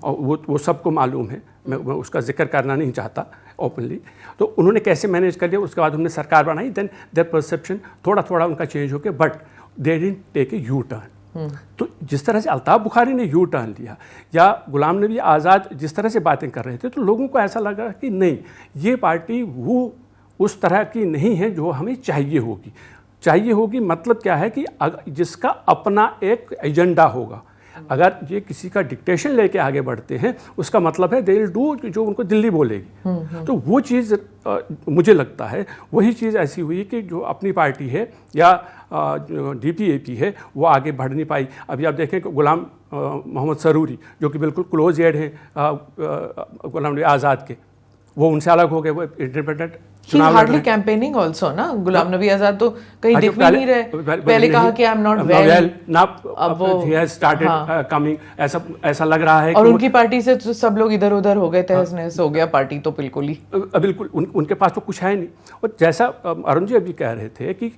और वो सबको मालूम है. मैं उसका जिक्र करना नहीं चाहता ओपनली। तो उन्होंने कैसे मैनेज कर लिया, उसके बाद उन्होंने सरकार बनाई, देन देयर परसेप्शन थोड़ा थोड़ा उनका चेंज हो गया, but they didn't take a U turn. तो जिस तरह से अल्ताफ़ बुखारी ने यू टर्न लिया या गुलाम नबी आज़ाद जिस तरह से बातें कर रहे थे, तो लोगों को ऐसा लगा कि नहीं, ये पार्टी वो उस तरह की नहीं है जो हमें चाहिए होगी। चाहिए होगी मतलब क्या है कि जिसका अपना एक एजेंडा होगा। अगर ये किसी का डिक्टेशन लेके आगे बढ़ते हैं, उसका मतलब है दे विल डू जो उनको दिल्ली बोलेगी। तो वो चीज़ मुझे लगता है वही चीज़ ऐसी हुई कि जो अपनी पार्टी है या DPAP है वो आगे बढ़ नहीं पाई। अभी आप देखें कि गुलाम मोहम्मद सरूरी जो कि बिल्कुल क्लोज एड हैं गुलाम नबी आज़ाद के, वो उनसे अलग हो गए, वो इंडिपेंडेंट चुनाव लड़ रहे हैं। कैंपेनिंग आल्सो ना, गुलाम नबी आजाद तो कहीं दिख भी नहीं रहे। पहले कहा कि I am not well, well, अब ही हैज स्टार्टेड कमिंग, ऐसा लग रहा है। और उनकी पार्टी से तो सब लोग इधर उधर हो गए, तहस नहस हो गया पार्टी तो बिल्कुल ही। बिल्कुल उनके पास तो कुछ है नहीं। और जैसा अरुण जी अभी कह रहे थे कि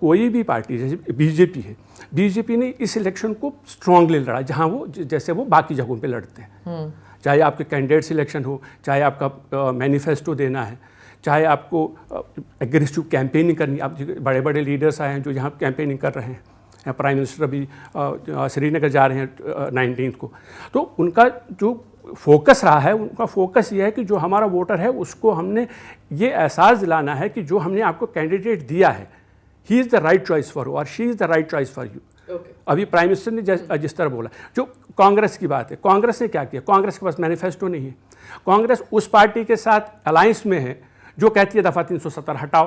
कोई भी पार्टी जैसे बीजेपी है, बीजेपी ने इस इलेक्शन को स्ट्रांगली लड़ा, जहाँ वो जैसे वो बाकी जगहों पे लड़ते हैं। चाहे आपके कैंडिडेट सिलेक्शन हो, चाहे आपका मैनिफेस्टो देना है, चाहे आपको एग्रेसिव कैंपेनिंग करनी। आप बड़े बड़े लीडर्स आए हैं जो यहाँ कैंपेनिंग कर रहे हैं। प्राइम मिनिस्टर अभी श्रीनगर जा रहे हैं 19 को। तो उनका जो फोकस रहा है, उनका फोकस ये है कि जो हमारा वोटर है उसको हमने ये एहसास दिलाना है कि जो हमने आपको कैंडिडेट दिया है, he is the right choice for you और she is the right choice for you. अभी प्राइम मिनिस्टर ने जिस तरह बोला, जो कांग्रेस की बात है, कांग्रेस ने क्या किया? कांग्रेस के पास मैनिफेस्टो नहीं है। कांग्रेस उस पार्टी के साथ अलायंस में है जो कहती है दफा 370 हटाओ।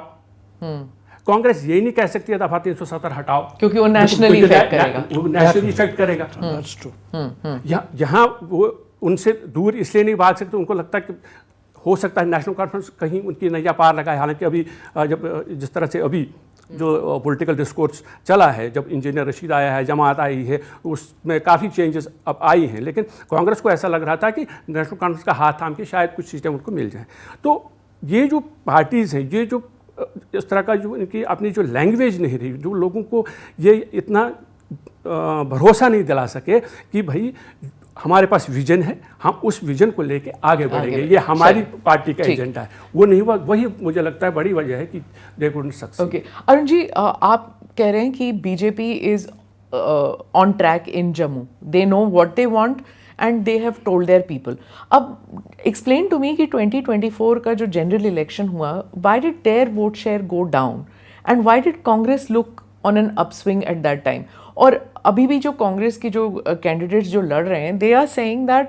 कांग्रेस यही नहीं कह सकती है दफा 370 हटाओ, क्योंकि वो नेशनल इफेक्ट करेगा, वो नेशनल इफेक्ट करेगा। यहाँ वो उनसे दूर इसलिए नहीं भाग सकते, उनको लगता है कि हो सकता है नेशनल कॉन्फ्रेंस कहीं उनकी नैया पार लगाए। हालांकि अभी जब जिस तरह से अभी जो पॉलिटिकल डिस्कोर्स चला है, जब इंजीनियर रशीद आया है, जमात आई है, उसमें काफ़ी चेंजेस अब आई हैं, लेकिन कांग्रेस को ऐसा लग रहा था कि नेशनल कॉन्फ्रेंस का हाथ थाम के शायद कुछ सीटें उनको मिल जाएं। तो ये जो पार्टीज़ हैं, ये जो इस तरह का जो इनकी अपनी जो लैंग्वेज नहीं रही, जो लोगों को ये इतना भरोसा नहीं दिला सके कि भाई हमारे पास विजन है, हम उस विजन को लेके आगे बढ़ेंगे, ये हमारी पार्टी का एजेंडा है, वो नहीं हुआ। वही मुझे लगता है बड़ी वजह है कि they couldn't succeed. Okay Arun ji, आप कह रहे हैं कि BJP is on track in Jammu, they know what they want and they have told their people. अब explain to me कि 2024 का जो general election हुआ, why did their vote share go down and why did Congress look on an upswing at that time? और अभी भी जो कांग्रेस की जो कैंडिडेट्स जो लड़ रहे हैं, they are saying that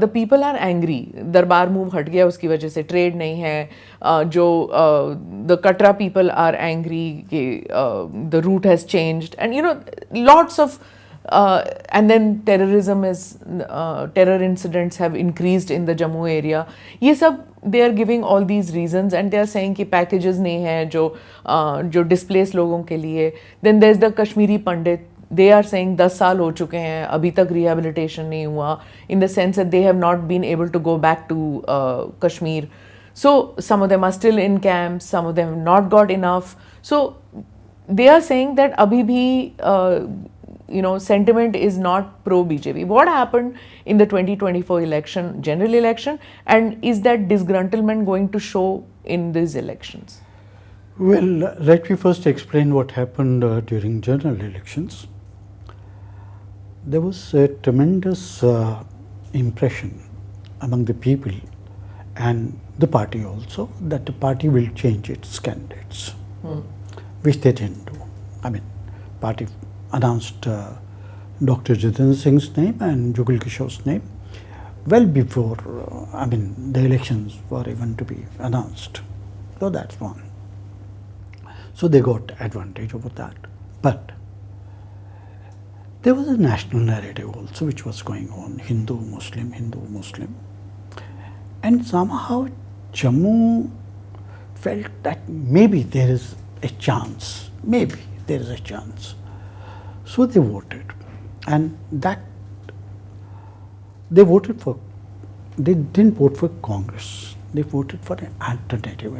the people are angry, दरबार मूव हट गया उसकी वजह से, ट्रेड नहीं है, जो the Katra people are angry कि the route has changed and you know lots of and then terror incidents have increased in the Jammu area. ये सब they are giving all these reasons and they are saying कि packages नहीं है जो displaced लोगों के लिए. Then there's the Kashmiri Pandit. They are saying 10 साल हो चुके हैं, अभी तक rehabilitation नहीं हुआ, in the sense that they have not been able to go back to Kashmir. So some of them are still in camps, some of them have not got enough. So they are saying that abhi bhi sentiment is not pro BJP. What happened in the 2024 election, general election, and is that disgruntlement going to show in these elections? Well, let me first explain what happened during general elections. There was a tremendous impression among the people and the party also that the party will change its candidates, which they didn't do. I mean, party announced Dr. Jitendra Singh's name and Jugal Kishore's name well before the elections were even to be announced. So that's one. So they got advantage over that. But there was a national narrative also which was going on, Hindu, Muslim, and somehow Jammu felt that maybe there is a chance, So they voted, and that they voted for, they didn't vote for Congress, they voted for an alternative,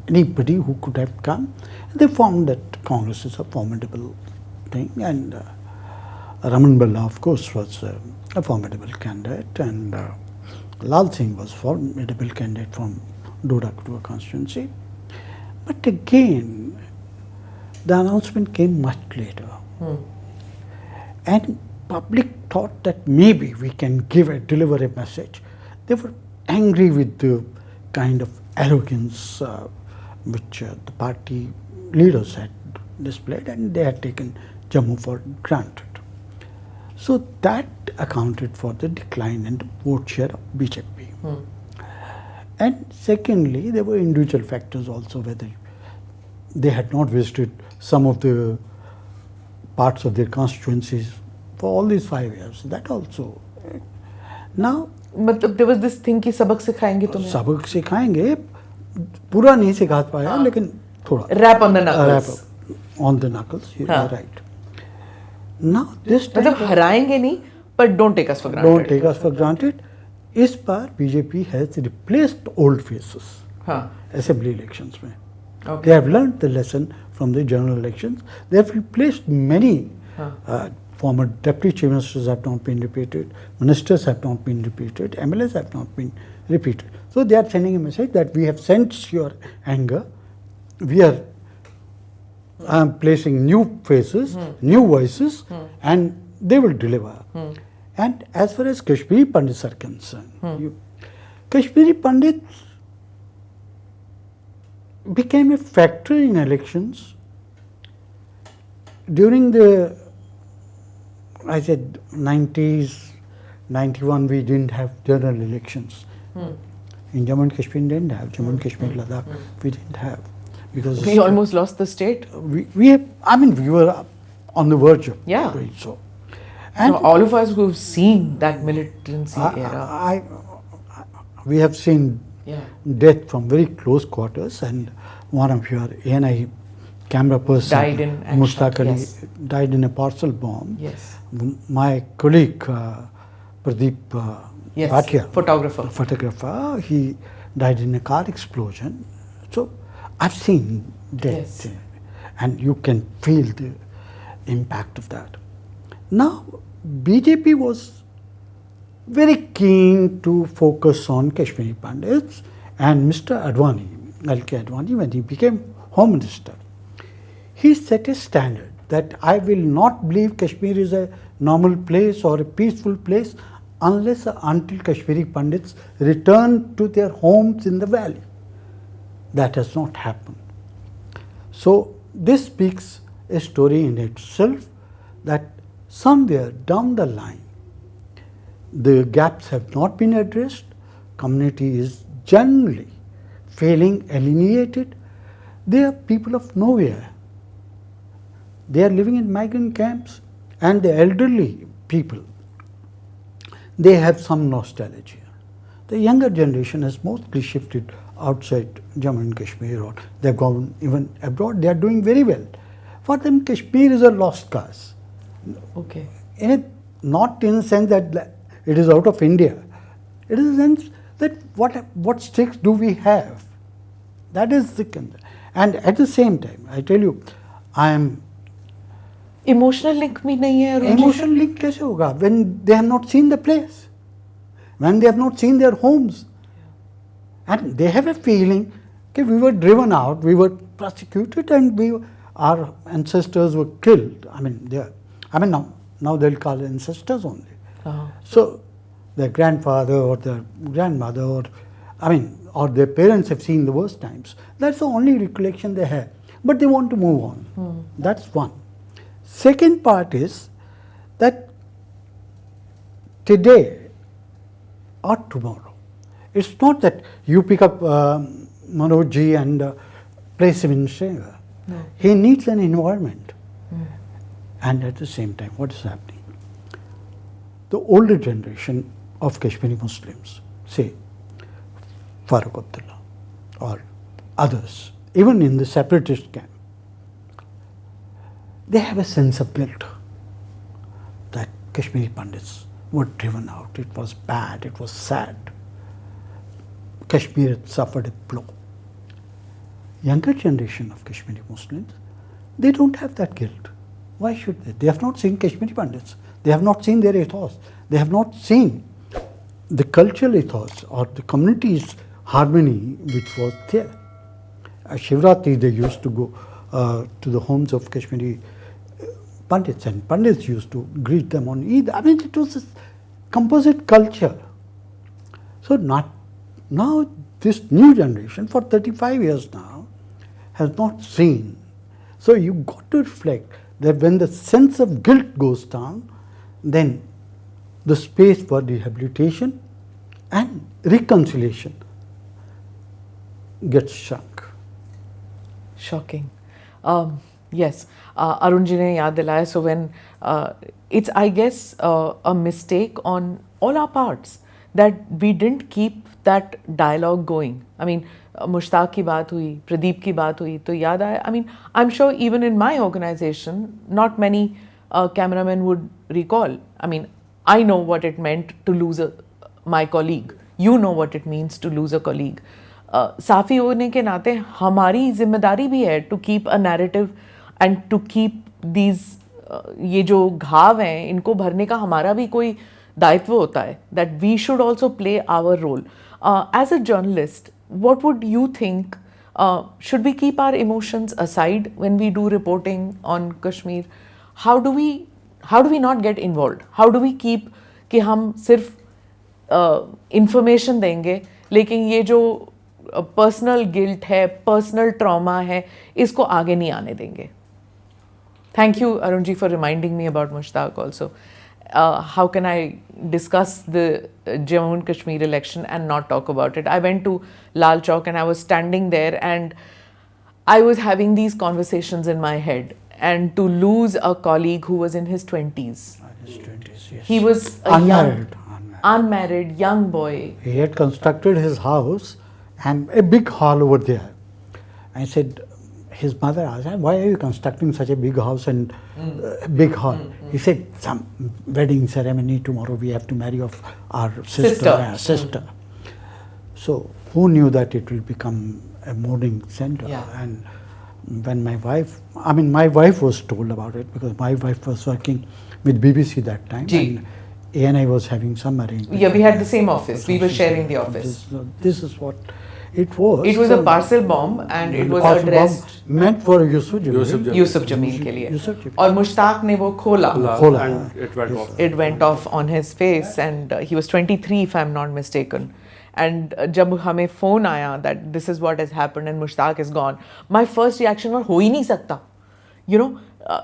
anybody who could have come. They found that Congress is a formidable thing, and Raman Balla, of course, was a formidable candidate, and Lal Singh was formidable candidate from Doda constituency. But again, the announcement came much later. And public thought that maybe we can deliver a message. They were angry with the kind of arrogance which the party leaders had displayed, and they had taken Jammu for granted. So that accounted for the decline in the vote share of BJP. And secondly, there were individual factors also, whether they had not visited some of the parts of their constituencies for all these 5 years. That also. Now, मतलब there was this thing कि सबक सिखाएंगे तुम्हें. सबक सिखाएंगे, पूरा नहीं सिखा पाया, लेकिन थोड़ा. Rap on the knuckles. Rap on the knuckles, you हाँ. are right. Now this time, मतलब हराएंगे नहीं, but don't take us for granted. don't take us for granted. इस बार BJP has replaced old faces. हाँ. Assembly elections में. Okay. They have learned the lesson from the general elections. They have replaced many former deputy chief ministers have not been repeated, ministers have not been repeated, MLAs have not been repeated. So they are sending a message that we have sensed your anger. We are placing new faces, new voices, and they will deliver. And as far as Kashmiri Pandits are concerned, Kashmiri Pandits became a factor in elections during the, I said, 90s, 91 we didn't have general elections. In Jammu and Kashmir didn't have, Jammu and Kashmir, Ladakh, we didn't have. Because We almost lost the state. we have, I mean, we were on the verge of doing so. And So all of us who've seen that militancy era. we have seen death from very close quarters, and one of your ANI camera person, Died in action, Mushtaq Ali, yes. died in a parcel bomb. Yes. My colleague Pradeep Yes. Bhatia, Photographer. he died in a car explosion. So I've seen death, Yes. and you can feel the impact of that. Now, BJP was very keen to focus on Kashmiri Pandits, and Mr. Advani, L.K. Advani, when he became Home Minister, he set a standard that I will not believe Kashmir is a normal place or a peaceful place unless until Kashmiri Pandits return to their homes in the valley. That has not happened. So this speaks a story in itself that somewhere down the line, the gaps have not been addressed, community is generally feeling alienated. They are people of nowhere. They are living in migrant camps, and the elderly people, they have some nostalgia. The younger generation has mostly shifted outside Jammu and Kashmir, or they have gone even abroad. They are doing very well. For them, Kashmir is a lost cause. Okay. Not in the sense that it is out of India. It is in the sense that what stakes do we have? That is the concern. And at the same time, I tell you, I am. Emotional link भी नहीं है अरुण जी? Emotional link कैसे होगा? When they have not seen the place, when they have not seen their homes, and they have a feeling that we were driven out, we were persecuted, and our ancestors were killed. Now they'll call ancestors only. So their grandfather or their grandmother, or their parents have seen the worst times. That's the only recollection they have. But they want to move on. That's one. Second part is that today or tomorrow, it's not that you pick up Manoj ji and place him in Srinagar. No. He needs an environment. And at the same time, what is happening? The older generation of Kashmiri Muslims, say Farooq Abdullah or others, even in the separatist camp, they have a sense of guilt that Kashmiri Pandits were driven out. It was bad, it was sad. Kashmir had suffered a blow. Younger generation of Kashmiri Muslims, they don't have that guilt. Why should they? They have not seen Kashmiri Pandits. They have not seen their ethos. They have not seen the cultural ethos or the community's harmony which was there. Shivratri, they used to go to the homes of Kashmiri Pandits, and Pandits used to greet them on Eid. I mean, it was a composite culture. So now this new generation for 35 years now has not seen. So you got to reflect that when the sense of guilt goes down, then the space for rehabilitation and reconciliation gets shrunk. Shocking. Yes, Arun ji ne yaad dilaya. So when it's, I guess, a mistake on all our parts that we didn't keep that dialogue going. I mean, Mushtaq की बात हुई, प्रदीप की बात हुई, तो याद आया. I mean, I'm sure even in my organization, not many cameramen would recall. I mean, I know what it meant to lose my colleague. You know what it means to lose a colleague. साफ़ी होने के नाते हमारी जिम्मेदारी भी है to keep a narrative and to keep these ये जो घाव हैं इनको भरने का हमारा भी कोई दायित्व होता है, that we should also play our role. As a journalist, what would you think? Should we keep our emotions aside when we do reporting on Kashmir? How do we not get involved? How do we keep कि हम सिर्फ information देंगे, लेकिन ये जो personal guilt है, personal trauma है, इसको आगे नहीं आने देंगे? Thank you, Arun ji, for reminding me about Mushtaq also. How can I discuss the Jammu and Kashmir election and not talk about it? I went to Lal Chowk and I was standing there and I was having these conversations in my head. And to lose a colleague who was in his 20s. His 20s, yes. He was a unmarried young boy. He had constructed his house and a big hall over there. I said, his mother asked, why are you constructing such a big house and big hall? He said, some wedding ceremony tomorrow, we have to marry off our sister. So who knew that it will become a mourning center? Yeah. And when my wife was told about it, because my wife was working with BBC that time. And ANI was having some arrangement. Yeah, we had the same office. We were sharing the office. This is what it was. It was a parcel bomb and it was addressed meant for Yusuf Jameel के लिए. और मुश्ताक ने वो खोला. And it went off on his face and he was 23 if I'm not mistaken. And जब हमें phone आया that this is what has happened and Mushtaq is gone, my first reaction was हो ही नहीं सकता. You know,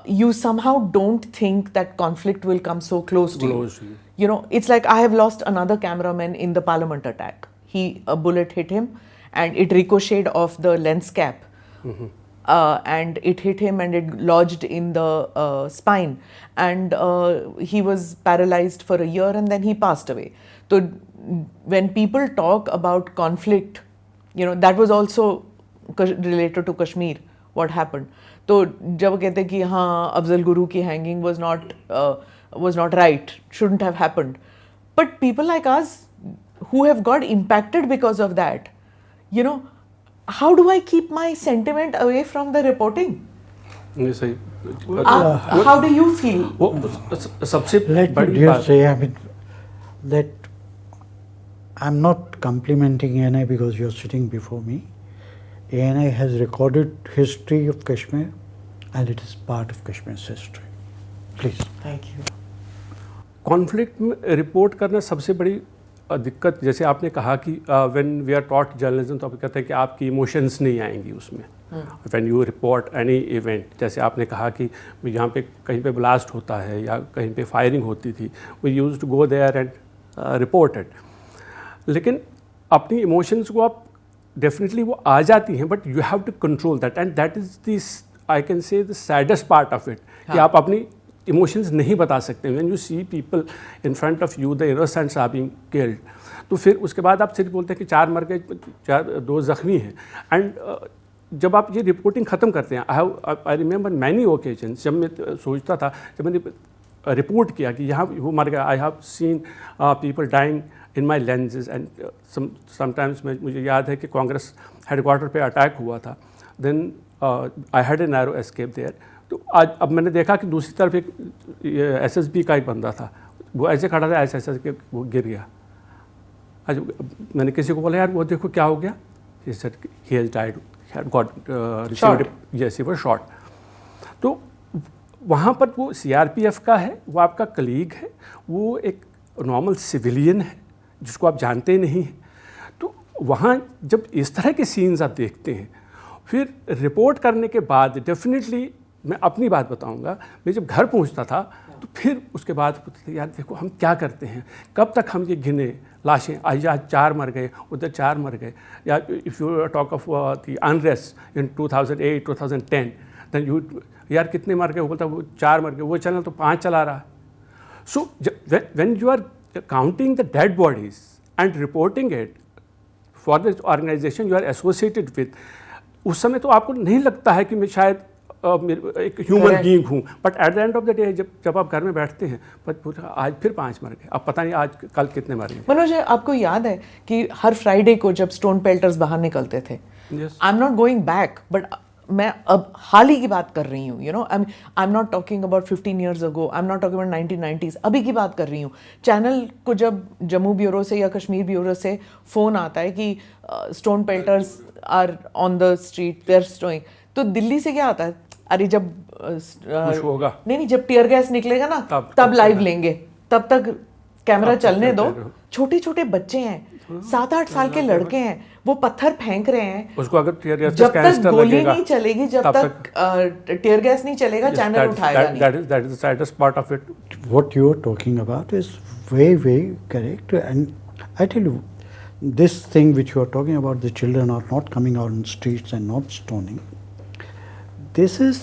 you somehow don't think that conflict will come so close to you. You know, it's like I have lost another cameraman in the Parliament attack. A bullet hit him and it ricocheted off the lens cap. And it hit him and it lodged in the spine. And he was paralyzed for a year and then he passed away. So when people talk about conflict, you know, that was also related to Kashmir, what happened. तो जब कहते कि हाँ अफजल गुरु की hanging was not right, shouldn't have happened. But people like us who have got impacted because of that, you know, how do I keep my sentiment away from the reporting? How do you feel? Let me dear say, I mean, that I'm not complimenting ANI because you're sitting before me. ANI has recorded history of Kashmir and it is part of Kashmir's history. Please. Thank you. Conflict में report करना सबसे बड़ी दिक्कत, जैसे आपने कहा कि when we are taught journalism, तो आप कहते हैं कि आपकी इमोशंस नहीं आएंगी उसमें when you report any event. जैसे आपने कहा कि यहाँ पे कहीं पे ब्लास्ट होता है या कहीं पे फायरिंग होती थी, we used to go there and report it. लेकिन अपनी इमोशंस को आप डेफिनेटली वो आ जाती हैं, but you have to control that and that is this I can say the saddest part of it, कि आप अपनी इमोशंस नहीं बता सकते. When you see people in front of you the innocents are being killed, तो फिर उसके बाद आप सिर्फ बोलते हैं कि 4 मर गए, 2 ज़ख्मी हैं. एंड जब आप ये रिपोर्टिंग ख़त्म करते हैं, आई रिमेंबर मैनी ओकेजन्स, जब मैं सोचता था, जब मैंने रिपोर्ट किया कि यहाँ वो मर गया, I have seen people dying in my lenses and sometimes मुझे याद है कि कांग्रेस हेडक्वार्टर पे अटैक हुआ था, then I had a narrow escape there. तो आज अब मैंने देखा कि दूसरी तरफ एक SSB का एक बंदा था, वो ऐसे खड़ा था ऐसे कि वो गिर गया. आज मैंने किसी को बोला यार वो देखो क्या हो गया, he said he has died, he had got Shot. yes he was shot. तो वहाँ पर वो CRPF का है, वो आपका कलीग है, वो एक नॉर्मल सिविलियन है जिसको आप जानते नहीं हैं। तो वहाँ जब इस तरह के सीन्स आप देखते हैं, फिर रिपोर्ट करने के बाद डेफिनेटली मैं अपनी बात बताऊंगा, मैं जब घर पहुंचता था तो फिर उसके बाद यार देखो हम क्या करते हैं, कब तक हम ये गिने लाशें, आज 4 मर गए, उधर 4 मर गए, या if you talk of the unrest in 2008 2010 then you यार कितने मर गए, वो बोलता वो 4 मर गए, वो चैनल तो 5 चला रहा। So when you are counting the dead bodies and reporting it for the organisation you are associated with, उस समय तो आपको नहीं लगता है कि मैं शायद एक ह्यूमन बीइंग हूँ, but at the end of the day जब आप घर में बैठते हैं पर आज फिर 5 मर गए, अब पता नहीं आज कल कितने मरेंगे। मनोज, आपको याद है कि हर फ्राइडे को जब स्टोन पेल्टर्स बाहर निकलते थे, I am not going back, but मैं अब हाल ही की बात कर रही हूँ, you know, I am not talking about 15 years ago, I am not talking about 1990s, अभी की बात कर रही हूँ। चैनल को जब जम्मू ब्यूरो से या कश्मीर ब्यूरो से फ़ोन आता है कि stone pelters are on the street, they are stoning, तो दिल्ली से क्या आता है, अरे जब कुछ होगा, नहीं जब टीयर गैस निकलेगा ना तब लाइव लेंगे, तब तक कैमरा चलने दो। छोटे छोटे बच्चे हैं, 7-8 साल के लड़के हैं, वो पत्थर फेंक रहे हैं, उसको अगर टीयर गैस जब तक गोली नहीं चलेगी, जब तक टीयर गैस नहीं चलेगा, चैनल उठाएगा नहीं। that is the saddest part of it. What you are talking about is very, very correct. And I tell you, this thing which you are talking about, the children are not coming out on streets and not stoning. This is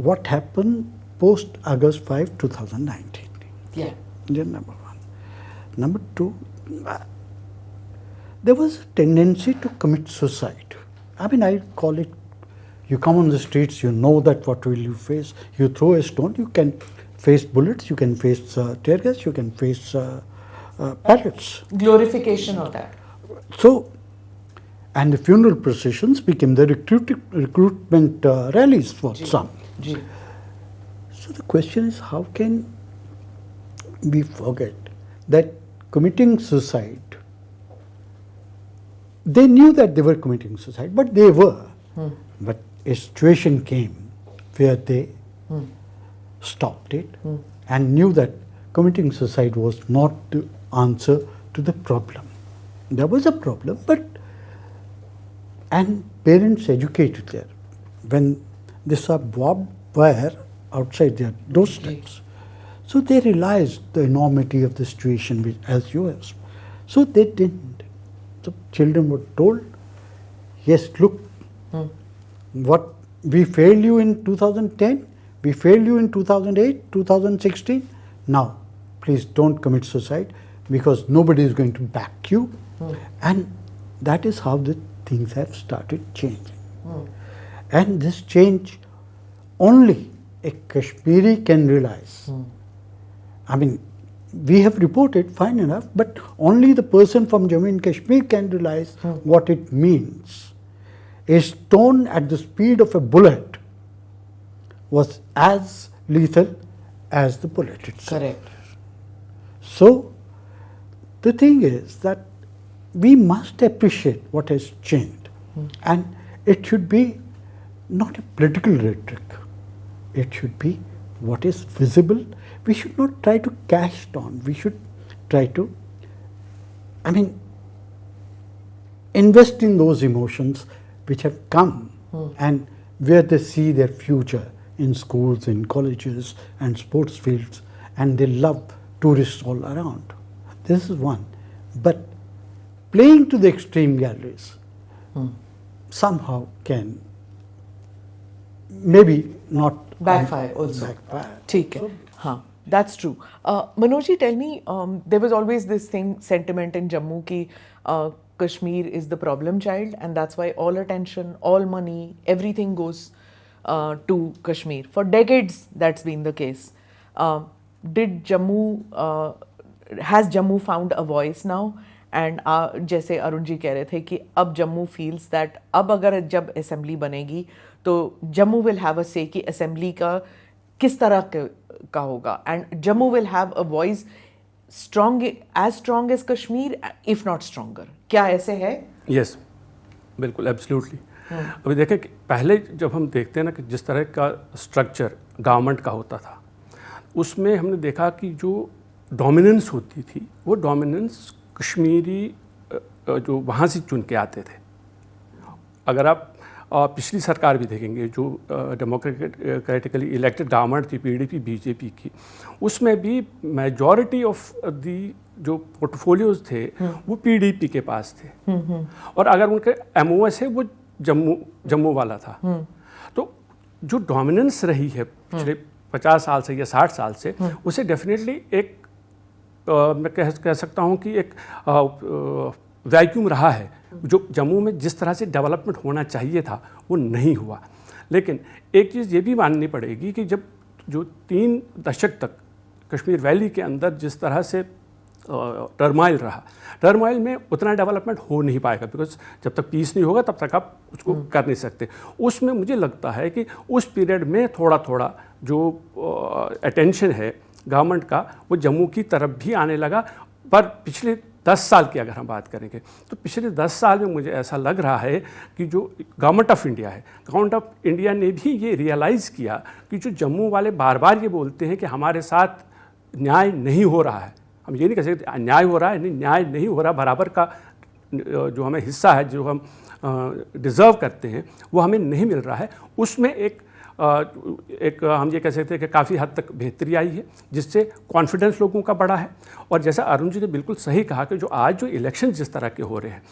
what happened post August 5, 2019. Yeah. Number one. Number two, there was a tendency to commit suicide. I mean, I call it, you come on the streets, you know that what will you face. You throw a stone, you can face bullets, you can face tear gas, you can face pellets. Glorification होता है। So, and the funeral processions became the recruitment rallies for some. Ji. So the question is, how can we forget that committing suicide, they knew that they were committing suicide, but they were. But a situation came where they stopped it and knew that committing suicide was not the answer to the problem. There was a problem, but and parents educated there when they saw barbed wire outside their doorsteps. So they realized the enormity of the situation as yours. So they didn't. So children were told, yes, look, what we failed you in 2010, we failed you in 2008, 2016. Now, please don't commit suicide because nobody is going to back you. And that is how the things have started changing. And this change only a Kashmiri can realize. I mean, we have reported, fine enough, but only the person from Jammu and Kashmir can realize what it means. A stone at the speed of a bullet was as lethal as the bullet itself. Correct. So, the thing is that we must appreciate what has changed, and it should be not a political rhetoric. It should be what is visible. We should not try to cash it on. We should try to, invest in those emotions which have come and where they see their future in schools, in colleges and sports fields, and they love tourists all around. This is one. But playing to the extreme galleries somehow can maybe not backfire also. Backfire. ठीक है, हाँ, that's true. Manoj ji, tell me, there was always this sentiment in Jammu ki Kashmir is the problem child, and that's why all attention, all money, everything goes to Kashmir. For decades, that's been the case. Has Jammu found a voice now? And जैसे अरुण जी कह रहे थे कि अब Jammu feels that अब अगर जब assembly बनेगी तो जम्मू विल हैव अ से कि असेंबली का किस तरह का होगा, and Jammu will have a voice as strong as Kashmir, if not stronger? क्या ऐसे है? यस, बिल्कुल, एब्सोल्युटली। अभी देखें कि पहले जब हम देखते हैं ना कि जिस तरह का स्ट्रक्चर गवर्नमेंट का होता था, उसमें हमने देखा कि जो डोमिनेंस होती थी वो डोमिनेंस कश्मीरी जो वहाँ से चुन के आते थे। अगर आप पिछली सरकार भी देखेंगे जो डेमोक्रेटिकली इलेक्टेड गवर्नमेंट थी पीडीपी बीजेपी की, उसमें भी मेजॉरिटी ऑफ दी जो पोर्टफोलियोज थे वो पीडीपी के पास थे, और अगर उनके एमओएस है वो जम्मू वाला था। तो जो डोमिनेंस रही है पिछले 50 साल से या 60 साल से, उसे डेफिनेटली एक मैं कह सकता हूँ कि एक वैक्यूम रहा है। जो जम्मू में जिस तरह से डेवलपमेंट होना चाहिए था वो नहीं हुआ। लेकिन एक चीज़ ये भी माननी पड़ेगी कि जब जो 3 दशक तक कश्मीर वैली के अंदर जिस तरह से टर्माइल रहा, टर्माइल में उतना डेवलपमेंट हो नहीं पाएगा, बिकॉज जब तक पीस नहीं होगा तब तक आप उसको कर नहीं सकते। उसमें मुझे लगता है कि उस पीरियड में थोड़ा थोड़ा जो अटेंशन है गवर्नमेंट का वो जम्मू की तरफ भी आने लगा। पर पिछले 10 साल की अगर हम बात करेंगे तो पिछले 10 साल में मुझे ऐसा लग रहा है कि जो गवर्नमेंट ऑफ इंडिया है, गवर्नमेंट ऑफ इंडिया ने भी ये रियलाइज़ किया कि जो जम्मू वाले बार बार ये बोलते हैं कि हमारे साथ न्याय नहीं हो रहा है, हम ये नहीं कह सकते अन्याय हो रहा है, नहीं, न्याय नहीं हो रहा, बराबर का जो हमें हिस्सा है जो हम डिज़र्व करते हैं वो हमें नहीं मिल रहा है। उसमें एक हम ये कह सकते हैं कि काफ़ी हद तक बेहतरी आई है, जिससे कॉन्फिडेंस लोगों का बढ़ा है। और जैसा अरुण जी ने बिल्कुल सही कहा कि जो आज जो इलेक्शन जिस तरह के हो रहे हैं,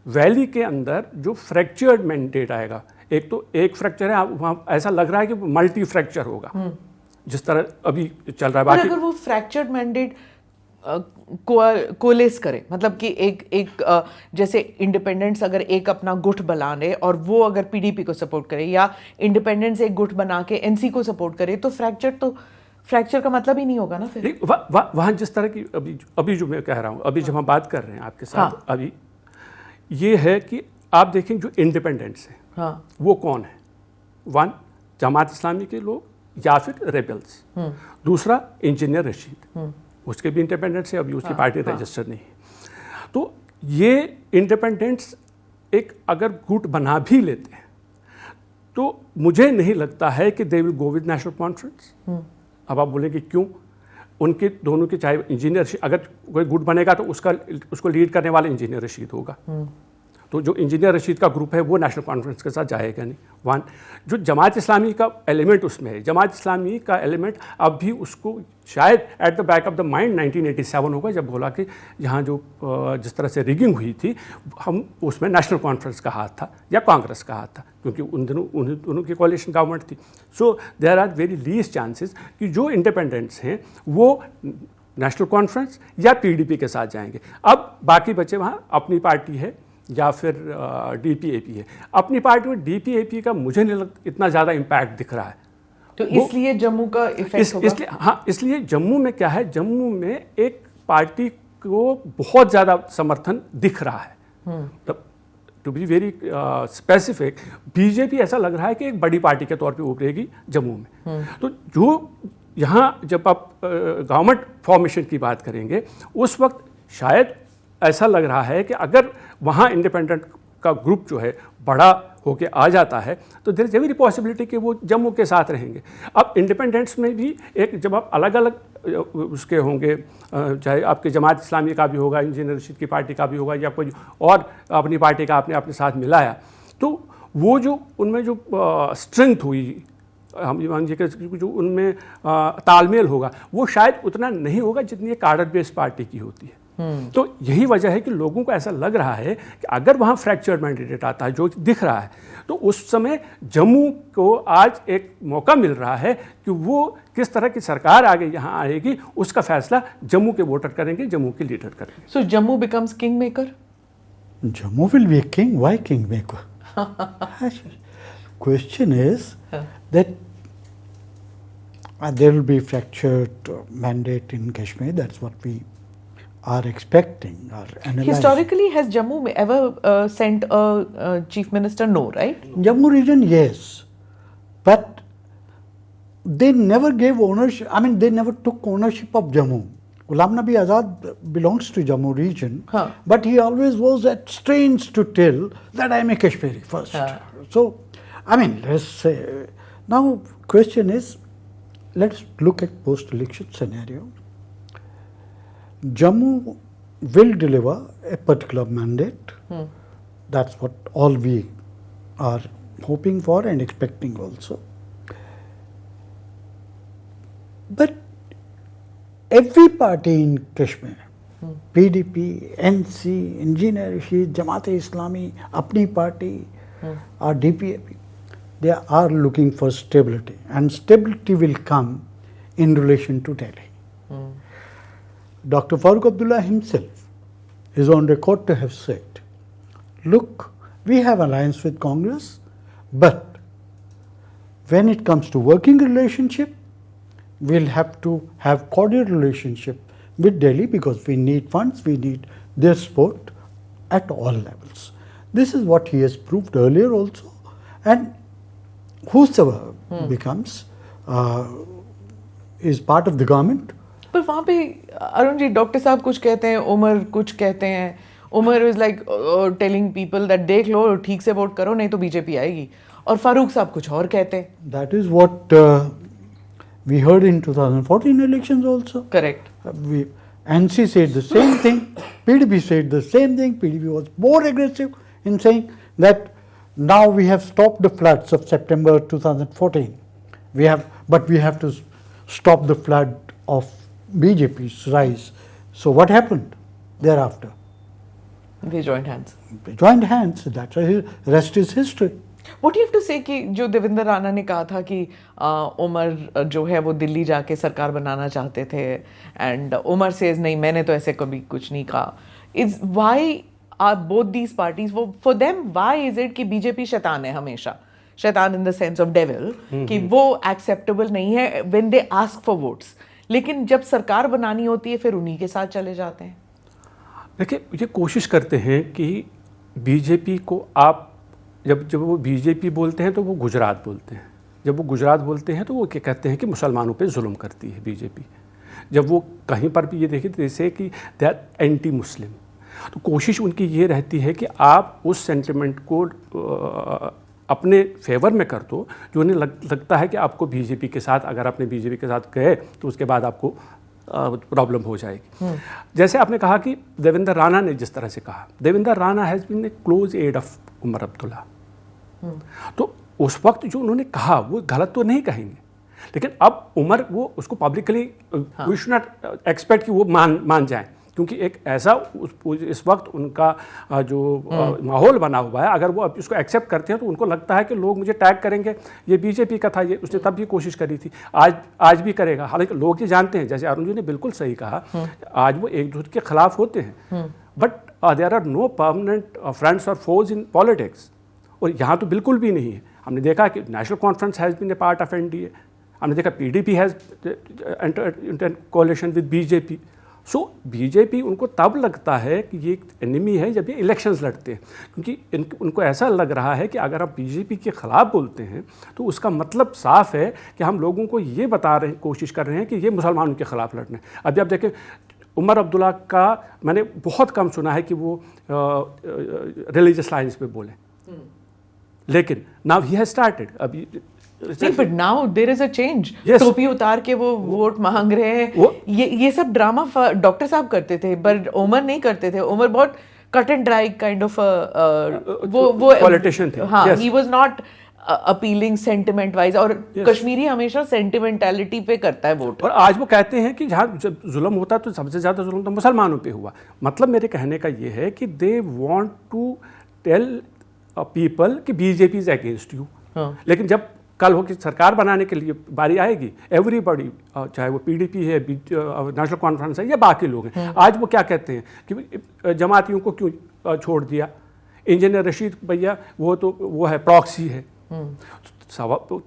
वैली के अंदर जो फ्रैक्चर्ड मैंडेट आएगा, एक तो एक फ्रैक्चर है, वहाँ ऐसा लग रहा है कि मल्टी फ्रैक्चर होगा जिस तरह अभी चल रहा है। बाकी अगर वो फ्रैक्चर्ड मैंडेट कोलेस करे, मतलब कि एक जैसे इंडिपेंडेंट्स अगर एक अपना गुट बना ले और वो अगर पीडीपी को सपोर्ट करे, या इंडिपेंडेंट्स एक गुट बना के एनसी को सपोर्ट करे, तो फ्रैक्चर का मतलब ही नहीं होगा ना फिर। वहाँ जिस तरह की अभी जो मैं कह रहा हूँ, अभी जब हम बात कर रहे हैं आपके साथ, हाँ। अभी ये है कि आप देखें जो इंडिपेंडेंट्स हैं, हाँ। वो कौन है? 1 जमात इस्लामी के लोग या फिर रेबल्स, दूसरा इंजीनियर रशीद, उसके भी इंडिपेंडेंट्स है, अभी उसकी पार्टी रजिस्टर नहीं है। तो ये इंडिपेंडेंट्स एक अगर गुट बना भी लेते हैं तो मुझे नहीं लगता है कि they will go with national conference. अब आप बोलेंगे क्यों? उनके दोनों के, चाहे इंजीनियर, अगर कोई गुट बनेगा तो उसको लीड करने वाला इंजीनियर रशीद होगा, तो जो इंजीनियर रशीद का ग्रुप है वो नेशनल कॉन्फ्रेंस के साथ जाएगा नहीं। 1 जो जमात इस्लामी का एलिमेंट उसमें है, जमात इस्लामी का एलिमेंट अब भी उसको शायद at the back of the mind 1987 होगा, जब बोला कि यहाँ जो जिस तरह से रिगिंग हुई थी, हम उसमें नेशनल कॉन्फ्रेंस का हाथ था या कांग्रेस का हाथ था, क्योंकि उन दोनों की कोalition गवर्नमेंट थी। So there are very least chances कि जो इंडिपेंडेंट्स हैं वो नेशनल कॉन्फ्रेंस या पीडीपी के साथ जाएंगे। अब बाकी बचे वहाँ अपनी पार्टी है या फिर डीपीएपी है। अपनी पार्टी में डीपीएपी का मुझे नहीं लगता इतना ज़्यादा इम्पैक्ट दिख रहा है, तो इसलिए जम्मू का इफेक्ट होगा। इसलिए जम्मू में क्या है, जम्मू में एक पार्टी को बहुत ज़्यादा समर्थन दिख रहा है। To be very specific, BJP ऐसा लग रहा है कि एक बड़ी पार्टी के तौर पे उभरेगी जम्मू में। तो जो यहाँ जब आप गवर्नमेंट फॉर्मेशन की बात करेंगे, उस वक्त शायद ऐसा लग रहा है कि अगर वहाँ इंडिपेंडेंट का ग्रुप जो है बड़ा होके आ जाता है तो देयर इज एवरी पॉसिबिलिटी कि वो जम्मू के साथ रहेंगे। अब इंडिपेंडेंट्स में भी एक, जब आप अलग अलग उसके होंगे, चाहे आपके जमात इस्लामी का भी होगा, इंजीनियर रशीद की पार्टी का भी होगा, या कोई और अपनी पार्टी का आपने अपने साथ मिलाया, तो वो जो उनमें जो स्ट्रेंथ हुई, हम ये जो उनमें तालमेल होगा, वो शायद उतना नहीं होगा जितनी एक कार्डर बेस्ड पार्टी की होती है। तो यही वजह है कि लोगों को ऐसा लग रहा है कि अगर वहाँ फ्रैक्चर्ड मैंडेट आता है जो दिख रहा है, तो उस समय जम्मू को आज एक मौका मिल रहा है कि वो किस तरह की सरकार आगे यहाँ आएगी, उसका फैसला जम्मू के वोटर करेंगे, जम्मू के लीडर करेंगे। So Jammu becomes king maker? Jammu will be a king. Why kingmaker? Question is that there will be fractured mandate in Kashmir. That's what we are expecting or analyzing. Historically, has Jammu ever sent a chief minister? No, right? Jammu region, yes, but they never gave ownership. I mean, they never took ownership of Jammu. Ghulam Nabi Azad belongs to Jammu region, Huh. but he always was at strains to tell that I am a Kashmiri first. Huh. So, I mean, let's say, now question is, let's look at post-election scenario. Jammu will deliver a particular mandate. That's what all we are hoping for and expecting also. But every party in Kashmir, PDP, NC, Engineer Rashid, Jamaat-e-Islami, Apni Party, or DPAP, they are looking for stability, and stability will come in relation to Delhi. Dr. Farooq Abdullah himself is on record to have said, look, we have alliance with Congress, but when it comes to working relationship, we'll have to have cordial relationship with Delhi because we need funds, we need their support at all levels. This is what he has proved earlier also, and whosoever becomes is part of the government. पर वहाँ पे Arun ji doctor साहब कुछ कहते हैं, उमर कुछ कहते हैं. Omar is like telling people that देख लो ठीक से वोट करो नहीं तो बीजेपी आएगी, और फारूक साहब कुछ और कहते हैं. That is what we heard in 2014 elections also. Correct. NC said the same thing, PDP said the same thing. PDP was more aggressive in saying that now we have stopped the floods of September 2014. But we have to stop the flood of BJP's rise. So what happened thereafter? They joined hands. They joined hands. That's why rest is history. What do you have to say कि जो देवेंद्र राणा ने कहा था कि उमर जो है वो दिल्ली जाके सरकार बनाना चाहते थे, एंड उमर सेज नहीं मैंने तो ऐसे कभी कुछ नहीं कहा. Is why are both these parties, वो for them why is it कि बीजेपी शैतान है हमेशा, शैतान in the sense of devil, कि वो एक्सेप्टेबल नहीं है when they ask for votes, लेकिन जब सरकार बनानी होती है फिर उन्हीं के साथ चले जाते हैं. देखिए, ये कोशिश करते हैं कि बीजेपी को आप जब वो बीजेपी बोलते हैं तो वो गुजरात बोलते हैं, जब वो गुजरात बोलते हैं तो वो क्या कहते हैं कि मुसलमानों पे जुल्म करती है बीजेपी. जब वो कहीं पर भी ये देखिए जैसे कि दे आर एंटी मुस्लिम, तो कोशिश उनकी ये रहती है कि आप उस सेंटिमेंट को अपने फेवर में कर दो जो उन्हें लगता है कि आपको बीजेपी के साथ, अगर आपने बीजेपी के साथ गए तो उसके बाद आपको प्रॉब्लम हो जाएगी. जैसे आपने कहा कि देवेंद्र राणा ने जिस तरह से कहा, Devendra Rana has been a close aide of Omar Abdullah. तो उस वक्त जो उन्होंने कहा वो गलत तो नहीं कहेंगे, लेकिन अब उमर वो उसको publicly we should not expect कि वो मान जाएं, क्योंकि एक ऐसा इस वक्त उनका जो माहौल बना हुआ है, अगर वो अब इसको एक्सेप्ट करते हैं तो उनको लगता है कि लोग मुझे टैग करेंगे, ये बीजेपी का था, ये उसने तब भी कोशिश करी थी, आज भी करेगा. हालांकि लोग ये जानते हैं, जैसे अरुण जी ने बिल्कुल सही कहा, आज वो एक दूसरे के खिलाफ होते हैं, but there are no permanent friends और फोज इन पॉलिटिक्स, और यहाँ तो बिल्कुल भी नहीं है. हमने देखा कि national conference has been a part of NDA, हमने देखा PDP has entered coalition with BJP. So BJP उनको तब लगता है कि ये एक एनिमी है जब ये इलेक्शंस लड़ते हैं, क्योंकि उनको ऐसा लग रहा है कि अगर आप बीजेपी के ख़िलाफ़ बोलते हैं तो उसका मतलब साफ है कि हम लोगों को ये बता रहे हैं, कोशिश कर रहे हैं कि ये मुसलमानों के ख़िलाफ़ लड़ने. अभी आप देखें उमर अब्दुल्ला का मैंने बहुत कम सुना है कि वो रिलीजियस लाइन्स पे बोले, लेकिन नाउ ही हैज स्टार्टेड. अभी but now there is a change. टोपी उतार के वो वोट मांग रहे हैं, ये सब ड्रामा डॉक्टर साहब करते थे, बट उमर नहीं करते थे. उमर बहुत cut and dry kind of वो पॉलिटिशियन थे. हाँ, he was not appealing sentiment wise, और कश्मीरी हमेशा सेंटिमेंटैलिटी पे करता है वोट. और आज वो कहते हैं कि जहाँ जब जुल्म होता है तो सबसे ज़्यादा जुल्म तो मुसलमानों पे हुआ. मतलब मेरे कहने का ये है कि they want to tell people कि बीजेपी इज अगेंस्ट यू, लेकिन जब कल हो कि सरकार बनाने के लिए बारी आएगी, एवरीबॉडी, चाहे वो पीडीपी है, नेशनल कॉन्फ्रेंस है या बाकी लोग हैं, आज वो क्या कहते हैं कि जमातियों को क्यों छोड़ दिया, इंजीनियर रशीद भैया वो है प्रॉक्सी है.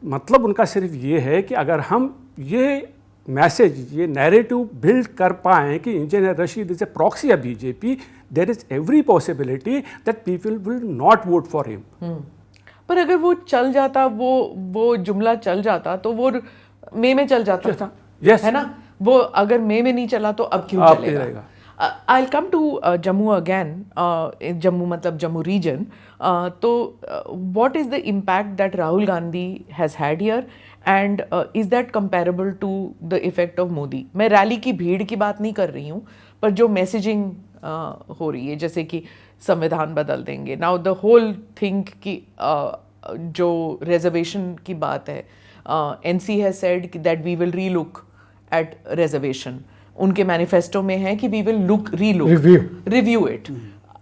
मतलब उनका सिर्फ ये है कि अगर हम ये मैसेज, ये नैरेटिव बिल्ड कर पाएँ कि engineer Rashid is a proxy of BJP, there is every possibility that people will not vote for him. पर अगर वो चल जाता, वो जुमला चल जाता तो वो मई में चल जाता. Yes. है ना. वो अगर मई में नहीं चला तो अब क्यों अब चलेगा? चलेगा। I'll come to Jammu again, Jammu मतलब Jammu region. तो what is the impact that Rahul Gandhi has had here, and is that comparable to the effect of Modi? मैं रैली की भीड़ की बात नहीं कर रही हूँ, पर जो मैसेजिंग हो रही है, जैसे कि संविधान बदल देंगे, नाउ द होल थिंग की जो रिजर्वेशन की बात है, NC has said that we will relook at reservation. उनके मैनिफेस्टो में है कि वी विल रिव्यू इट.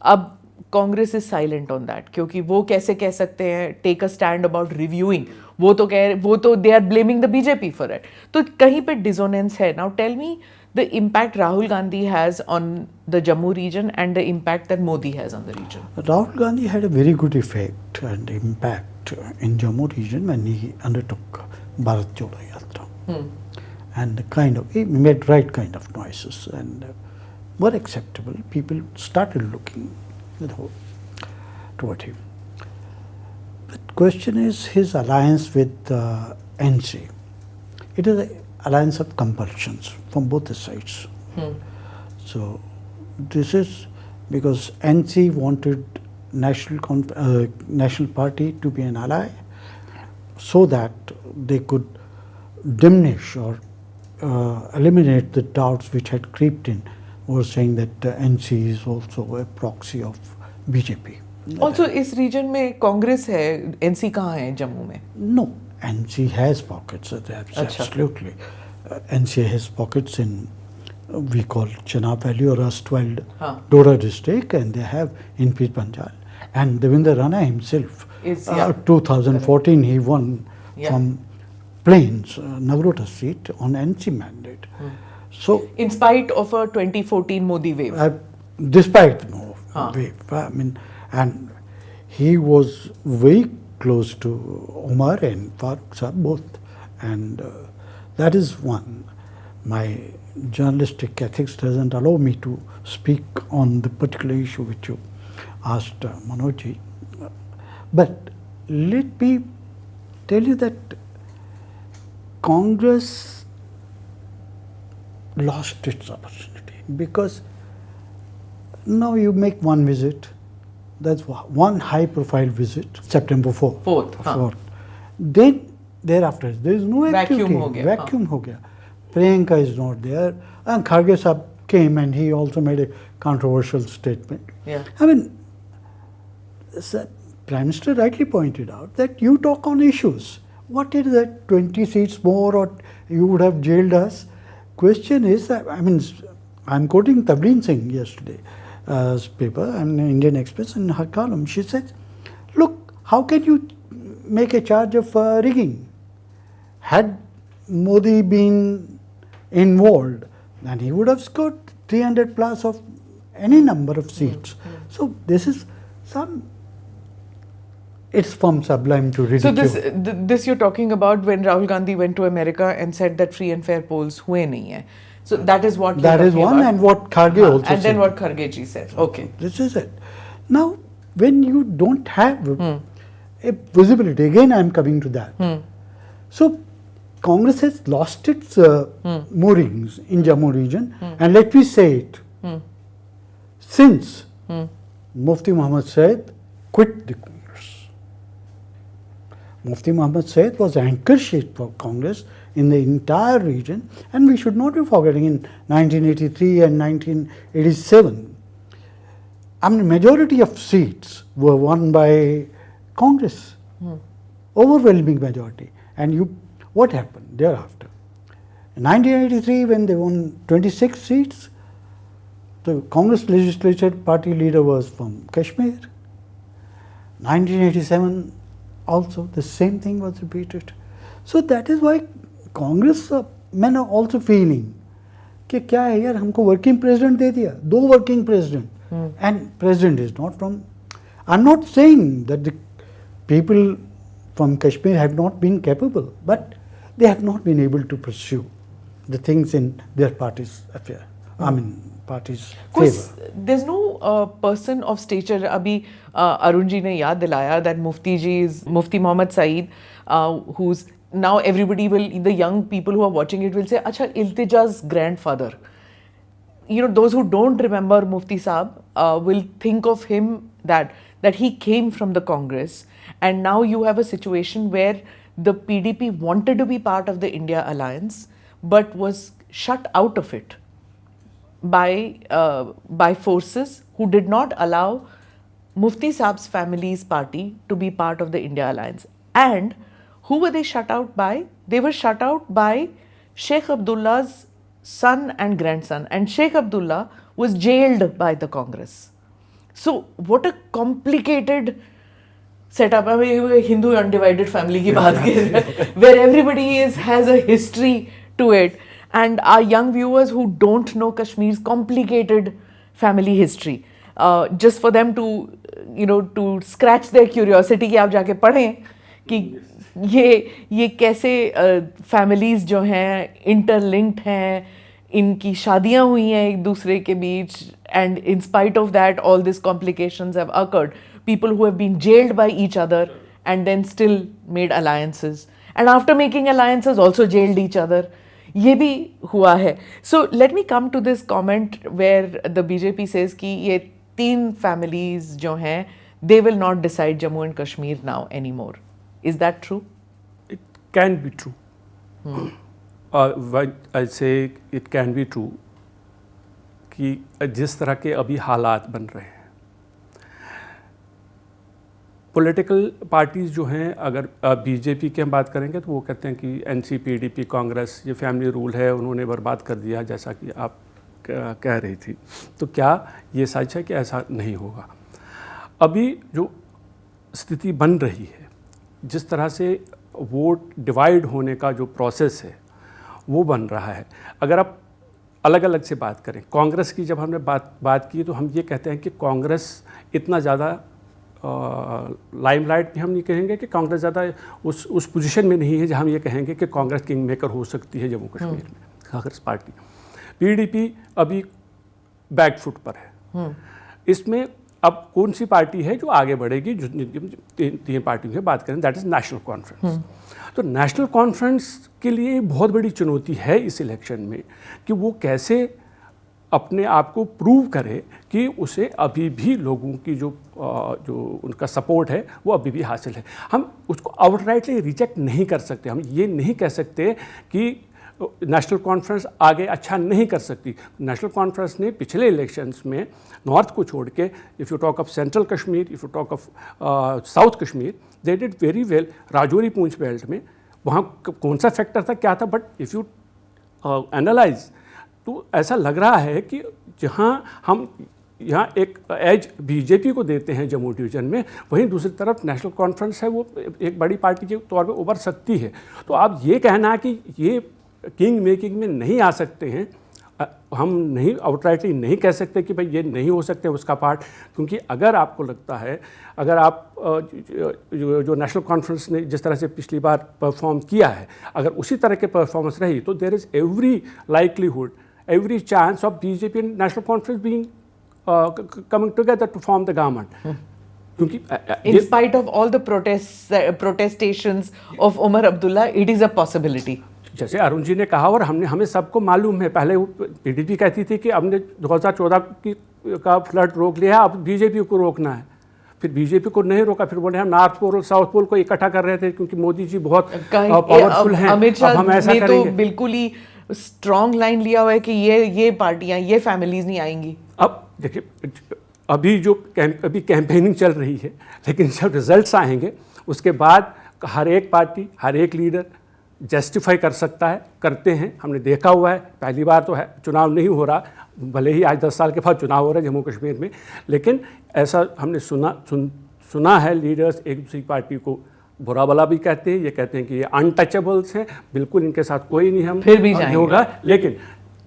अब Congress is silent on that, क्योंकि वो कैसे कह सकते हैं take a stand about reviewing? वो तो they are blaming the BJP for it. तो कहीं पे डिसोनेंस है. Now tell me the impact Rahul Gandhi has on the Jammu region and the impact that Modi has on the region. Rahul Gandhi had a very good effect and impact in Jammu region when he undertook Bharat Jodo Yatra. And he made right kind of noises and were acceptable. People started looking toward him. The question is his alliance with NC. It is an alliance of compulsions from both the sides. So this is because NC wanted National Party to be an ally so that they could diminish or eliminate the doubts which had crept in, or saying that NC is also a proxy of BJP. Also इस reason में कांग्रेस है, NC कहाँ है जम्मू में? No, NC has pockets. Absolutely. NC has pockets in we call Chenab Valley or erstwhile Dora district, and they have in Pir Panjal. And Devinder Rana himself, 2014 he won from Plains, Nagrota seat on NC mandate. So, in spite of a 2014 Modi wave. Despite wave, I mean, and he was very close to Omar and Farooq Sahib both, and that is one. My journalistic ethics doesn't allow me to speak on the particular issue which you asked Manoj. But let me tell you that Congress lost its opportunity because now you make one visit, that's one high profile visit, September 4th. Then thereafter there is no activity. Vacuum ho gaya. Priyanka is not there, and Kharge Sahab came and he also made a controversial statement. I mean, Prime Minister rightly pointed out that you talk on issues. What is that 20 seats more, or you would have jailed us? Question is, I mean, I'm quoting Tableen Singh yesterday's paper and Indian Express in her column. She said, look, how can you make a charge of rigging? Had Modi been involved, then he would have scored 300 plus of any number of seats. So this is it's from sublime to ridicule. So this you're talking about when Rahul Gandhi went to America and said that free and fair polls हुए नहीं है. So that is what that is one about. And what Kharge also said. And then what Kharge ji said. Okay. This is it. Now, when you don't have a visibility, again I am coming to that. So Congress has lost its moorings in Jammu region, and let me say it. Since Mufti Muhammad Said quit the Congress. Mufti Muhammad Said was anchor sheet for Congress in the entire region, and we should not be forgetting in 1983 and 1987, I mean, majority of seats were won by Congress, overwhelming majority. And what happened thereafter? In 1983, when they won 26 seats, the Congress legislature party leader was from Kashmir. 1987 also the same thing was repeated. So that is why Congress men are also feeling कि क्या है यार, हमको working president दे दिया, 2 working president, and president is not from. I'm not saying that the people from Kashmir have not been capable, but they have not been able to pursue the things in their party's affair. I mean, party's favor. There's no person of stature. अभी Arun ji ने याद दिलाया that Mufti ji is Mufti Mohammad Saeed, who's now everybody will, the young people who are watching it will say, Acha, Iltija's grandfather. You know, those who don't remember Mufti Saab will think of him that he came from the Congress, and now you have a situation where the PDP wanted to be part of the India alliance but was shut out of it by forces who did not allow Mufti Saab's family's party to be part of the India alliance. And who were they shut out by? They were shut out by Sheikh Abdullah's son and grandson, and Sheikh Abdullah was jailed by the Congress. So what a complicated setup. I mean, Hindu undivided family की बात कर रहे हैं, where everybody has a history to it, and our young viewers who don't know Kashmir's complicated family history, just for them to, you know, to scratch their curiosity कि आप जाके पढ़ें कि ये कैसे families जो हैं interlinked हैं, इनकी शादियाँ हुई हैं एक दूसरे के बीच, and in spite of that all these complications have occurred. People who have been jailed by each other and then still made alliances, and after making alliances also jailed each other. ये भी हुआ है. So let me come to this comment where the BJP says कि ये 3 families जो हैं, they will not decide Jammu and Kashmir now anymore. Is that true? It can be true. I say it can be true कि जिस तरह के अभी हालात बन रहे हैं, पॉलिटिकल पार्टीज़ जो हैं, अगर बीजेपी की हम बात करेंगे तो वो कहते हैं कि एनसी, पीडीपी, कांग्रेस ये फैमिली रूल है, उन्होंने बर्बाद कर दिया, जैसा कि आप कह रही थी. तो क्या ये सच है कि ऐसा नहीं होगा? अभी जो स्थिति बन रही है, जिस तरह से वोट डिवाइड होने का जो प्रोसेस है वो बन रहा है, अगर आप अलग अलग से बात करें, कांग्रेस की जब हमने बात की तो हम ये कहते हैं कि कांग्रेस इतना ज़्यादा लाइमलाइट भी हम नहीं कहेंगे कि कांग्रेस ज़्यादा उस पोजीशन में नहीं है जहाँ हम ये कहेंगे कि कांग्रेस किंग मेकर हो सकती है जम्मू कश्मीर में. कांग्रेस पार्टी, पीडीपी अभी बैक फुट पर है. इसमें अब कौन सी पार्टी है जो आगे बढ़ेगी? जो 3 पार्टियों की बात करें, दैट इज़ नेशनल कॉन्फ्रेंस. तो नेशनल कॉन्फ्रेंस के लिए बहुत बड़ी चुनौती है इस इलेक्शन में कि वो कैसे अपने आप को प्रूव करे कि उसे अभी भी लोगों की जो उनका सपोर्ट है वो अभी भी हासिल है. हम उसको आउटराइटली रिजेक्ट नहीं कर सकते. हम ये नहीं कह सकते कि नेशनल कॉन्फ्रेंस आगे अच्छा नहीं कर सकती. नेशनल कॉन्फ्रेंस ने पिछले इलेक्शंस में नॉर्थ को छोड़ के, if you talk of central Kashmir, if you talk of south Kashmir, they did very well. Rajouri Poonch belt में वहाँ कौन सा फैक्टर था, क्या था, बट इफ़ यू एनालाइज तो ऐसा लग रहा है कि जहाँ हम यहाँ एक एज बीजेपी को देते हैं जम्मू डिवीज़न में, वहीं दूसरी तरफ नेशनल कॉन्फ्रेंस है वो एक बड़ी पार्टी के तौर पे उभर सकती है. तो आप ये कहना कि ये किंग मेकिंग में नहीं आ सकते हैं, हम नहीं आउटराइटली नहीं कह सकते कि भाई ये नहीं हो सकते उसका पार्ट. क्योंकि अगर आपको लगता है, अगर आप जो नेशनल कॉन्फ्रेंस ने जिस तरह से पिछली बार परफॉर्म किया है, अगर उसी तरह के परफॉर्मेंस रही तो there is every likelihood, every chance of BJP and national conference being coming together to form the government. क्योंकि in spite of all the protestations of Omar Abdullah, it is a possibility. जैसे अरुण जी ने कहा, और हमें सबको मालूम है, पहले पीडीपी कहती थी कि हमने 2014 का फ्लड रोक लिया, अब बीजेपी को रोकना है. फिर बीजेपी को नहीं रोका, फिर बोले हम नॉर्थ पोल और साउथ पोल को इकट्ठा कर रहे थे क्योंकि मोदी जी बहुत पावरफुल हैं, अमित शाह हम ऐसा ने करेंगे. तो बिल्कुल ही स्ट्रॉन्ग लाइन लिया हुआ है कि ये पार्टियां, ये फैमिलीज नहीं आएंगी. अब देखिए, अभी कैंपेनिंग चल रही है, लेकिन जब रिजल्ट्स आएंगे उसके बाद हर एक पार्टी, हर एक लीडर जस्टिफाई कर सकता है, करते हैं, हमने देखा हुआ है. पहली बार तो है चुनाव नहीं हो रहा, भले ही आज 10 साल के बाद चुनाव हो रहा है जम्मू कश्मीर में, लेकिन ऐसा हमने सुना है लीडर्स एक दूसरी पार्टी को बुरा भला भी कहते हैं. ये कहते हैं कि ये अनटचेबल्स हैं, बिल्कुल इनके साथ कोई नहीं हम फिर भी नहीं होगा. लेकिन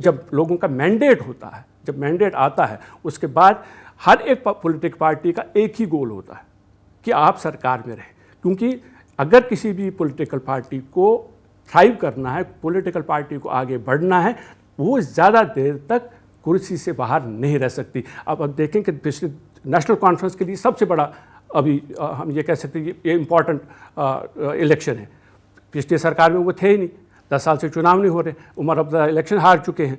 जब लोगों का मैंडेट होता है, जब मैंडेट आता है, उसके बाद हर एक पॉलिटिकल पार्टी का एक ही गोल होता है कि आप सरकार में रहें. क्योंकि अगर किसी भी पॉलिटिकल पार्टी को थ्राइव करना है, पॉलिटिकल पार्टी को आगे बढ़ना है, वो ज़्यादा देर तक कुर्सी से बाहर नहीं रह सकती. अब देखें कि पिछले नेशनल कॉन्फ्रेंस के लिए सबसे बड़ा अभी हम ये कह सकते हैं ये इम्पॉर्टेंट इलेक्शन है. पिछली सरकार में वो थे ही नहीं, 10 साल से चुनाव नहीं हो रहे, उमर अब्दुल्ला इलेक्शन हार चुके हैं।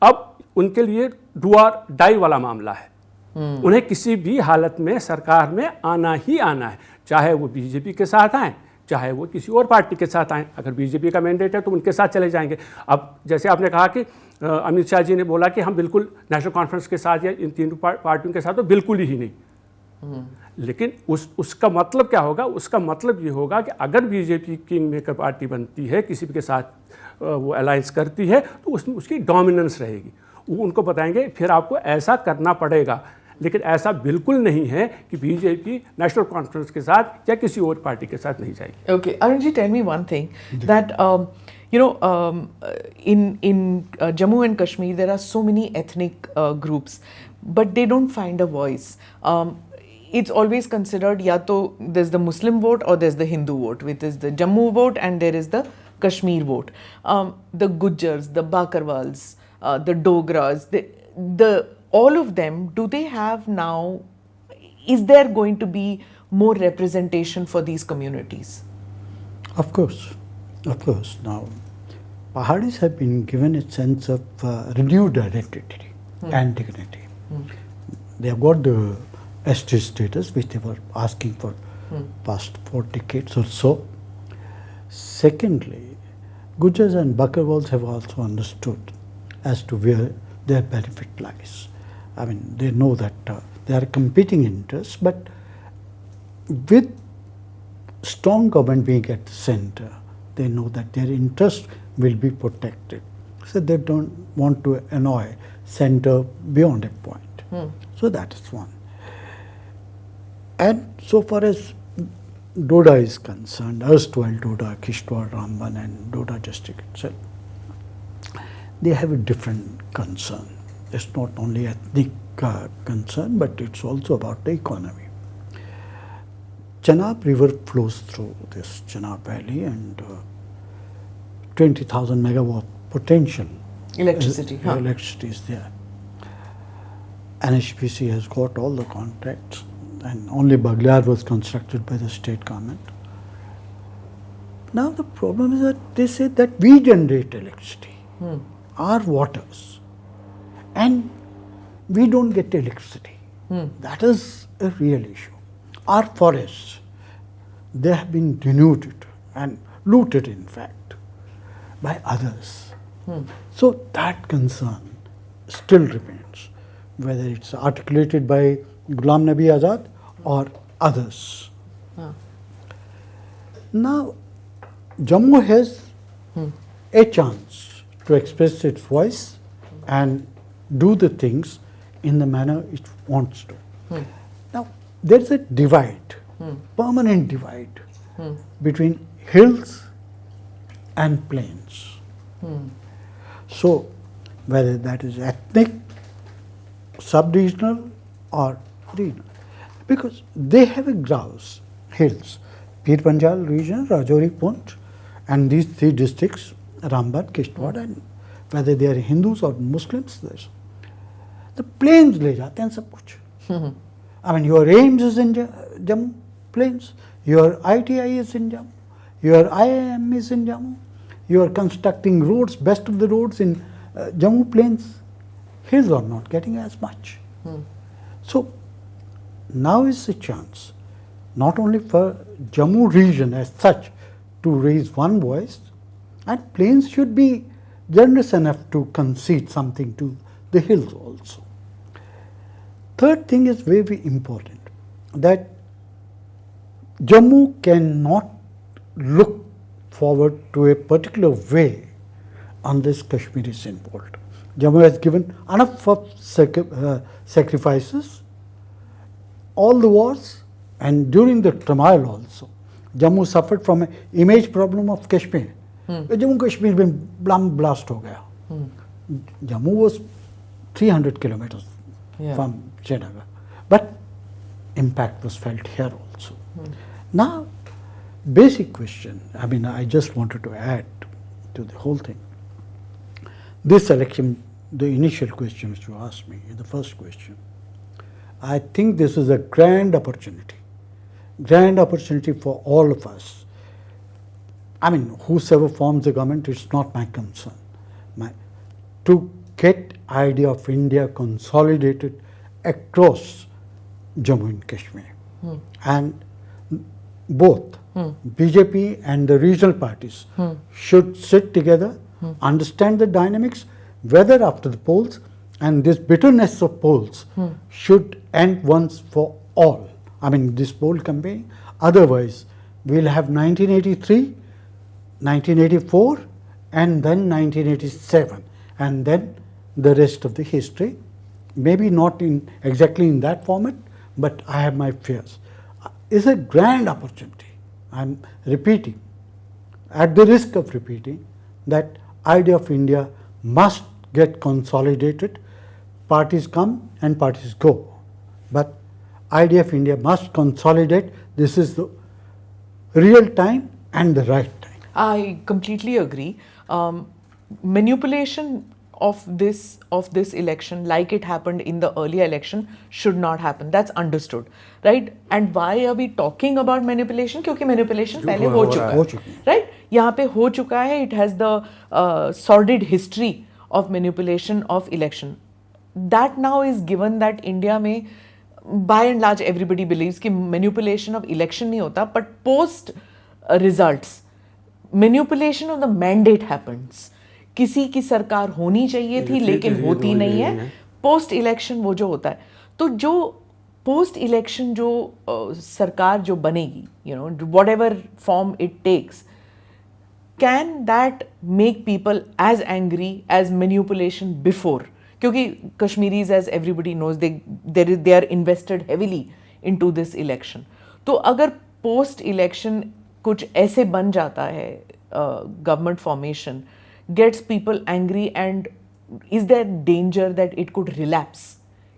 अब उनके लिए डू और डाई वाला मामला है। उन्हें किसी भी हालत में सरकार में आना ही आना है, चाहे वो बीजेपी के साथ आए, चाहे वो किसी और पार्टी के साथ आए। अगर बीजेपी का मैंडेट है तो उनके साथ चले जाएंगे। अब जैसे आपने कहा कि अमित शाह जी ने बोला कि हम बिल्कुल नेशनल कॉन्फ्रेंस के साथ या इन तीनों पार्टियों के साथ तो बिल्कुल ही नहीं। लेकिन उसका मतलब क्या होगा? उसका मतलब ये होगा कि अगर बीजेपी किंग मेकर पार्टी बनती है, किसी के साथ वो अलायंस करती है, तो उसमें उसकी डोमिनेंस रहेगी। वो उनको बताएंगे फिर आपको ऐसा करना पड़ेगा। लेकिन ऐसा बिल्कुल नहीं है कि बीजेपी नेशनल कॉन्फ्रेंस के साथ या किसी और पार्टी के साथ नहीं जाएगी। Okay, Arun ji, tell me one thing that in Jammu and Kashmir there are so many ethnic groups, but they don't find a voice. It's always considered ya to there's the Muslim vote or there's the Hindu vote, which is the Jammu vote, and there is the Kashmir vote. The Gujars, the Bakarwals, the Dogras, the all of them, do they have now, is there going to be more representation for these communities? Of course. Now, Pahadis have been given a sense of renewed identity and dignity. They have got the ST status which they were asking for past 4 decades or so. Secondly, Gujars and Bakarwals have also understood as to where their benefit lies. I mean, they know that they are competing interests, but with strong government being at the center, they know that their interests will be protected. So they don't want to annoy center beyond a point. So that is one. And so far as Doda is concerned, erstwhile Doda, Kishtwar, Ramban and Doda district itself, they have a different concern. It's not only ethnic concern, but it's also about the economy. Chenab river flows through this Chenab valley, and 20,000 megawatt potential Electricity. electricity is there. NHPC has got all the contracts, and only Baglyar was constructed by the state government. Now the problem is that they say that we generate electricity, our waters, and we don't get electricity. That is a real issue. Our forests, they have been denuded and looted, in fact, by others. So that concern still remains, whether it's articulated by Ghulam Nabi Azad or others. Now, Jammu has a chance to express its voice and do the things in the manner it wants to. Now, there's a divide, permanent divide between hills and plains. So, whether that is ethnic, sub-regional or regional, because they have a grouse, hills, Pir Panjal region, Rajouri, Poonch, and these 3 districts, Ramban, Kishtwar, and whether they are Hindus or Muslims, the plains ले जाते हैं सब कुछ. I mean, your AIIMS is in Jammu plains, your ITI is in Jammu, your IIM is in Jammu, you are constructing roads, best of the roads in Jammu plains. Hills are not getting as much. So now is the chance, not only for Jammu region as such to raise one voice, and plains should be generous enough to concede something to the hills also. Third thing is very important, that Jammu cannot look forward to a particular way unless Kashmir is involved. Jammu has given enough of sacrifices, all the wars, and during the turmoil also. Jammu suffered from an image problem of Kashmir. Jammu Kashmir में blast हो गया. Jammu was 300 kilometers from Srinagar, but impact was felt here also. Now, basic question, I mean, I just wanted to add to the whole thing. This election, the initial question which you asked me, the first question, I think this is a grand opportunity for all of us. I mean, whosoever forms the government, it's not my concern. To get idea of India consolidated across Jammu and Kashmir, and both BJP and the regional parties should sit together, understand the dynamics, whether after the polls, and this bitterness of polls should end once for all. I mean, this poll campaign. Otherwise, we'll have 1983, 1984, and then 1987, and then the rest of the history. Maybe not in exactly in that format, but I have my fears. It's a grand opportunity. I'm repeating, at the risk of repeating, that idea of India must get consolidated. Parties come and parties go, but idea of India must consolidate. This is the real time and the right time. I completely agree. Manipulation of this election, like it happened in the earlier election, should not happen. That's understood, right? And why are we talking about manipulation? क्योंकि manipulation पहले हो चुका है, right? यहाँ पे हो चुका है. It has the sordid history of manipulation of election. That now is given that India में by and large everybody believes कि manipulation of election नहीं होता, but post results manipulation of the mandate happens. किसी की सरकार होनी चाहिए थी लेकिन होती नहीं है. पोस्ट इलेक्शन वो जो होता है, तो जो पोस्ट इलेक्शन जो सरकार जो बनेगी, you know, whatever form it takes, can that make people as angry as manipulation before? क्योंकि Kashmiris, as everybody knows, they are invested heavily into this election. तो अगर पोस्ट इलेक्शन कुछ ऐसे बन जाता है, government formation gets people angry, and is there danger that it could relapse?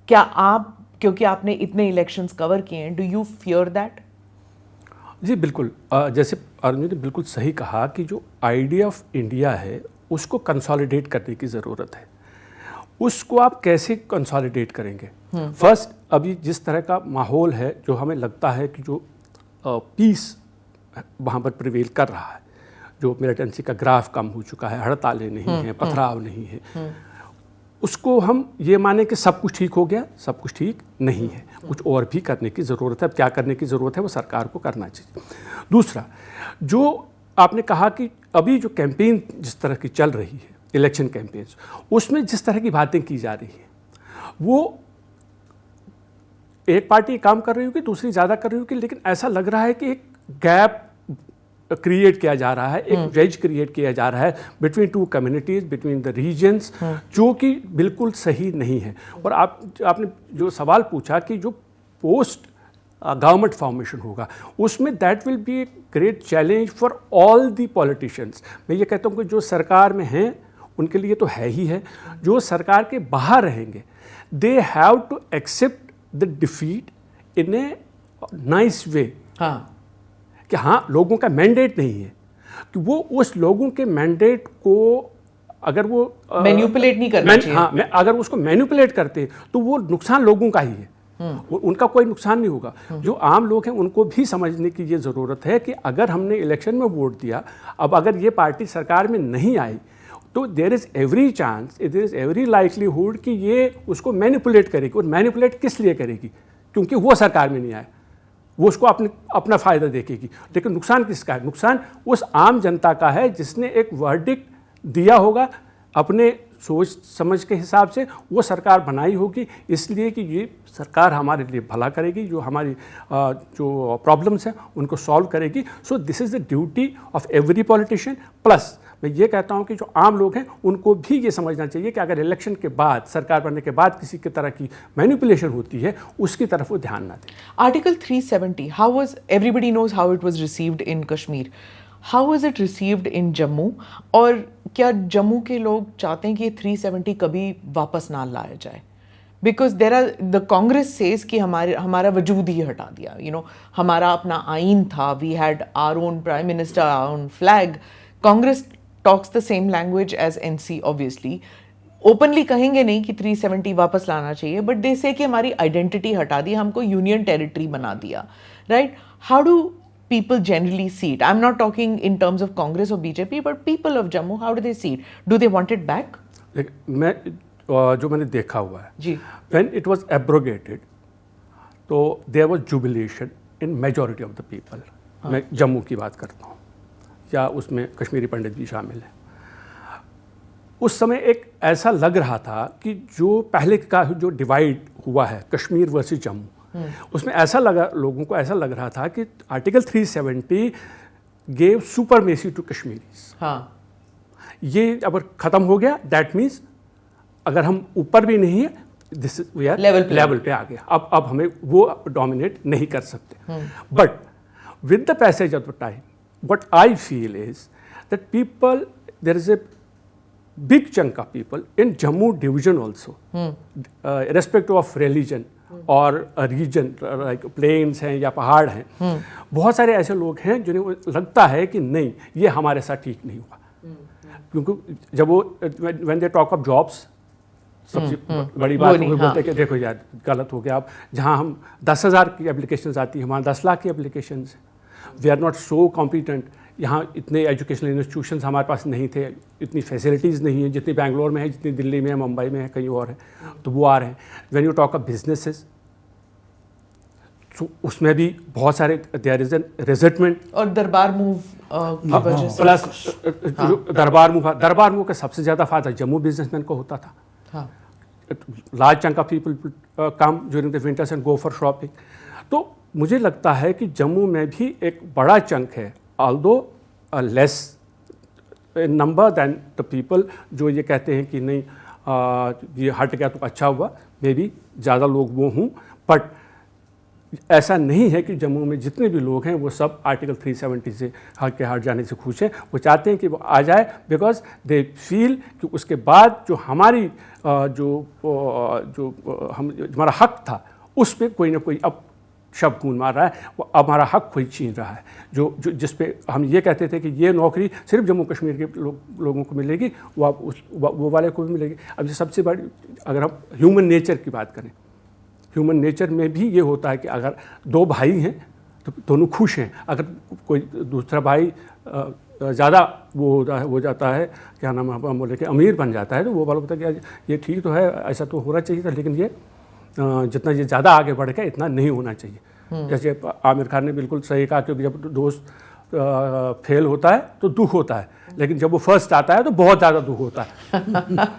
क्या आप, क्योंकि आपने इतने इलेक्शंस कवर किए हैं, डू यू फियर दैट? जी बिल्कुल. जैसे अरुण ने बिल्कुल सही कहा कि जो आइडिया ऑफ इंडिया है उसको कंसोलिडेट करने की ज़रूरत है. उसको आप कैसे कंसोलिडेट करेंगे? फर्स्ट, अभी जिस तरह का माहौल है, जो हमें लगता है कि जो पीस वहाँ पर प्रिवेल कर रहा है, जो मिलिटेंसी का ग्राफ कम हो चुका है, हड़तालें नहीं हैं, पथराव नहीं है, उसको हम ये माने कि सब कुछ ठीक हो गया. सब कुछ ठीक नहीं है, कुछ और भी करने की ज़रूरत है. अब क्या करने की ज़रूरत है वो सरकार को करना चाहिए. दूसरा, जो आपने कहा कि अभी जो कैंपेन जिस तरह की चल रही है, इलेक्शन कैंपेन्स, उसमें जिस तरह की बातें की जा रही हैं, वो एक पार्टी काम कर रही होगी, दूसरी ज़्यादा कर रही होगी, लेकिन ऐसा लग रहा है कि एक गैप क्रिएट किया जा रहा है, एक वेज क्रिएट किया जा रहा है between two communities, between the regions, जो कि बिल्कुल सही नहीं है. और आपने जो सवाल पूछा कि जो पोस्ट गवर्नमेंट फॉर्मेशन होगा, उसमें that will be a great challenge for all the politicians. मैं ये कहता हूँ कि जो सरकार में हैं उनके लिए तो है ही है, जो सरकार के बाहर रहेंगे, they have to accept the defeat in a nice way. हाँ, कि हाँ, लोगों का मैंडेट नहीं है, कि वो उस लोगों के मैंडेट को अगर वो मैनिपुलेट नहीं करना चाहिए. हाँ, अगर उसको मैनिपुलेट करते तो वो नुकसान लोगों का ही है, उनका कोई नुकसान नहीं होगा. जो आम लोग हैं उनको भी समझने की ये ज़रूरत है कि अगर हमने इलेक्शन में वोट दिया, अब अगर ये पार्टी सरकार में नहीं आई, तो there is every chance, there is every likelihood कि ये उसको मैनिपुलेट करेगी. और मैनिपुलेट किस लिए करेगी? क्योंकि वो सरकार में नहीं आए, वो उसको अपना फ़ायदा देखेगी. लेकिन नुकसान किसका है? नुकसान उस आम जनता का है जिसने एक वर्डिक्ट दिया होगा अपने सोच समझ के हिसाब से, वो सरकार बनाई होगी इसलिए कि ये सरकार हमारे लिए भला करेगी, जो हमारी जो प्रॉब्लम्स हैं उनको सॉल्व करेगी. So this is the duty of every politician. Plus मैं ये कहता हूँ कि जो आम लोग हैं उनको भी ये समझना चाहिए कि अगर इलेक्शन के बाद, सरकार बनने के बाद किसी की तरह की मैनिपुलेशन होती है, उसकी तरफ वो ध्यान ना दें. Article 370, how was, everybody knows how it was received in Kashmir. How was it received in Jammu? और क्या जम्मू के लोग चाहते हैं कि 370 कभी वापस ना लाया जाए? Because there are, the Congress says कि हमारा वजूद ही हटा दिया. यू नो, हमारा अपना आइन था, we had our own prime minister, our own flag. Congress talks the same language as NC. Obviously openly कहेंगे नहीं कि 370 वापस लाना चाहिए, बट दे से कि हमारी आइडेंटिटी हटा दी, हमको यूनियन टेरिटरी बना दिया, right? How do people generally see it? I'm not talking in terms of Congress or BJP, but people of Jammu, how do they see it? Do they want it back? मैं जो मैंने देखा हुआ है, जी. when it was abrogated, तो there was jubilation in majority of the people. मैं जम्मू की बात करता हूँ, या उसमें कश्मीरी पंडित भी शामिल हैं. उस समय एक ऐसा लग रहा था कि जो पहले का जो डिवाइड हुआ है कश्मीर वर्सेस जम्मू, उसमें ऐसा लगा, लोगों को ऐसा लग रहा था कि article 370 gave supremacy to Kashmiris. हाँ. ये अगर ख़त्म हो गया, दैट मीन्स अगर हम ऊपर भी नहीं है, दिस वी आर लेवल पे आ गया. अब हमें वो डोमिनेट नहीं कर सकते. But with the passage of the time, what I feel is that people, there is a big chunk of people in Jammu division also, irrespective of religion or a region, like plains हैं या पहाड़ हैं, बहुत सारे ऐसे लोग हैं जिन्हें लगता है कि नहीं, ये हमारे साथ ठीक नहीं हुआ. क्योंकि जब वो when they talk of jobs, सबसे बड़ी बात वो बोलते हैं कि देखो यार गलत हो गया. अब जहाँ हम 10,000 की एप्लीकेशंस आती हैं, वहाँ 10 लाख की एप्लीकेशंस हैं. We are not so competent. यहाँ इतने एजुकेशनल इंस्टीट्यूशंस हमारे पास नहीं थे, इतनी फैसिलिटीज़ नहीं है जितनी बैंगलोर में है, जितनी दिल्ली में है, मुंबई में है, कहीं और है. तो वो आ रहे हैं. When you talk of businesses, तो उसमें भी बहुत सारे देयर इज एन रिजल्टमेंट. और दरबार मूव की वजह से प्लस दरबार मूव का सबसे ज़्यादा फायदा जम्मू बिजनेसमैन को होता था. हाँ. Large chunk of people come during the winters and go for shopping. तो मुझे लगता है कि जम्मू में भी एक बड़ा चंक है, although less number than the people जो ये कहते हैं कि नहीं ये हट गया तो अच्छा हुआ, मे बी ज़्यादा लोग वो हों. बट ऐसा नहीं है कि जम्मू में जितने भी लोग हैं वो सब आर्टिकल 370 से हट जाने से खुश हैं. वो चाहते हैं कि वो आ जाए, बिकॉज दे फील कि उसके बाद जो हमारी हमारा हक था उस पर कोई ना कोई अब शब्द खून मार रहा है. वो अब हमारा हक कोई छीन रहा है. जो जिस पे हम ये कहते थे कि ये नौकरी सिर्फ जम्मू कश्मीर के लोगों को मिलेगी, वो अब वो वाले को भी मिलेगी. अब ये सबसे बड़ी, अगर हम ह्यूमन नेचर की बात करें, ह्यूमन नेचर में भी ये होता है कि अगर दो भाई हैं तो दोनों खुश हैं. अगर कोई दूसरा भाई ज़्यादा वो हो जाता है, क्या नाम है, हम बोले कि अमीर बन जाता है, तो वो वाला बोलता है कि ये ठीक तो है, ऐसा तो होना चाहिए था, लेकिन ये जितना ये ज़्यादा आगे बढ़ गया इतना नहीं होना चाहिए. जैसे आमिर खान ने बिल्कुल सही कहा, क्योंकि जब दोस्त फेल होता है तो दुख होता है, लेकिन जब वो फर्स्ट आता है तो बहुत ज़्यादा दुख होता है.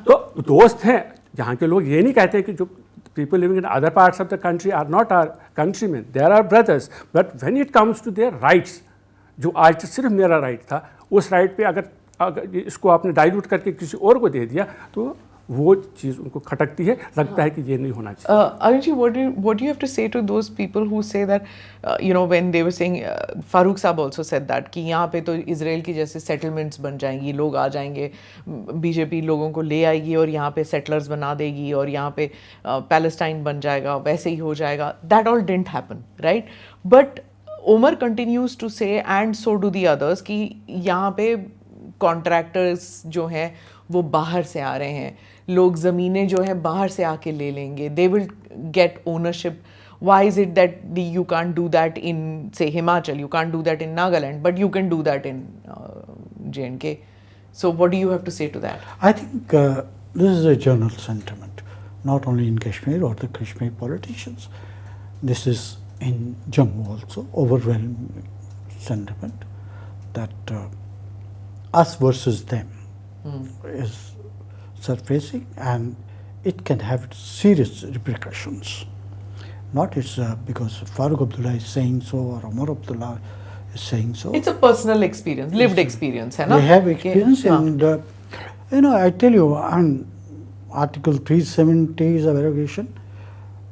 तो दोस्त हैं, यहाँ के लोग ये नहीं कहते कि जो people living in other parts of the country are not our countrymen, they are our brothers. But when it comes to their rights, जो आज सिर्फ मेरा राइट था, उस राइट पे अगर इसको आपने डाइल्यूट करके किसी और को दे दिया तो वो चीज़ उनको खटकती है, लगता है कि ये नहीं होना चाहिए. Arun ji, what do you have to say to those people who say that, when they were saying, Farooq साहब also said that कि यहाँ पे तो इसराइल की जैसे सेटलमेंट्स बन जाएंगी, लोग आ जाएंगे, बीजेपी लोगों को ले आएगी और यहाँ पे सेटलर्स बना देगी और यहाँ पे पैलेस्टाइन बन जाएगा, वैसे ही हो जाएगा. That all didn't happen, right? But Omar continues to say, and so do the others, कि यहाँ पे कॉन्ट्रैक्टर्स जो हैं वो बाहर से आ रहे हैं, लोग ज़मीनें जो हैं बाहर से आके ले लेंगे, they will get ownership. Why is it that you can't do that in, say, Himachal, you can't do that in Nagaland, but you can do that in J&K? So what do you have to say to that? I think this is a general sentiment, not only in Kashmir or the Kashmir politicians. This is in Jammu also, overwhelming sentiment that us versus them is surfacing, and it can have serious repercussions. Not it's because Farooq Abdullah is saying so or Omar Abdullah is saying so. It's a personal experience, lived experience, है ना? They have experience, and I tell you, on Article 370 is abrogation.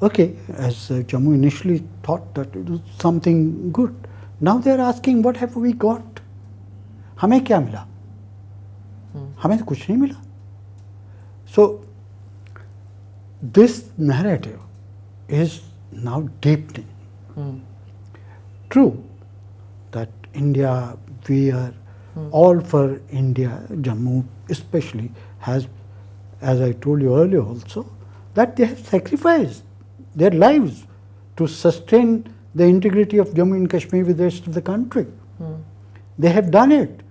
Okay, as Jammu initially thought that it was something good. Now they are asking, what have we got? हमें क्या मिला? हमें तो कुछ नहीं मिला. So this narrative is now deepening. True that India, we are all for India, Jammu especially has, as I told you earlier also, that they have sacrificed their lives to sustain the integrity of Jammu and Kashmir with the rest of the country. They have done it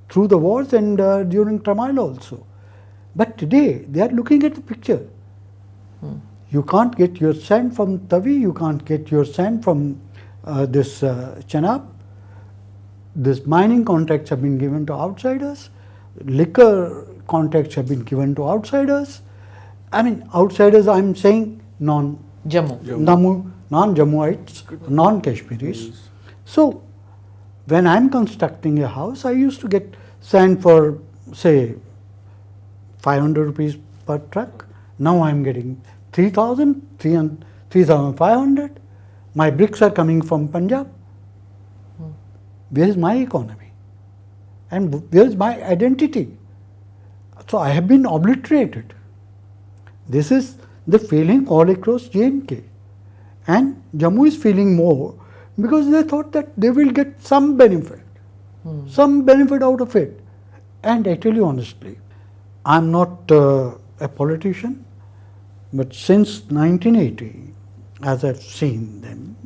through the wars and during turmoil also. But today they are looking at the picture. You can't get your sand from Tavi, you can't get your sand from this Chenab. This mining contracts have been given to outsiders, liquor contracts have been given to outsiders. I mean, outsiders, I'm saying Jammu. non-Jammuites, non-Kashmiris. So, when I'm constructing a house, I used to get sand for, say, 500 rupees per truck. Now I'm getting 3,000, 3,500. My bricks are coming from Punjab. Where is my economy? And where is my identity? So I have been obliterated. This is the feeling all across J&K. And Jammu is feeling more because they thought that they will get some benefit out of it. And I tell you honestly, I'm not a politician, but since 1980, as I've seen them,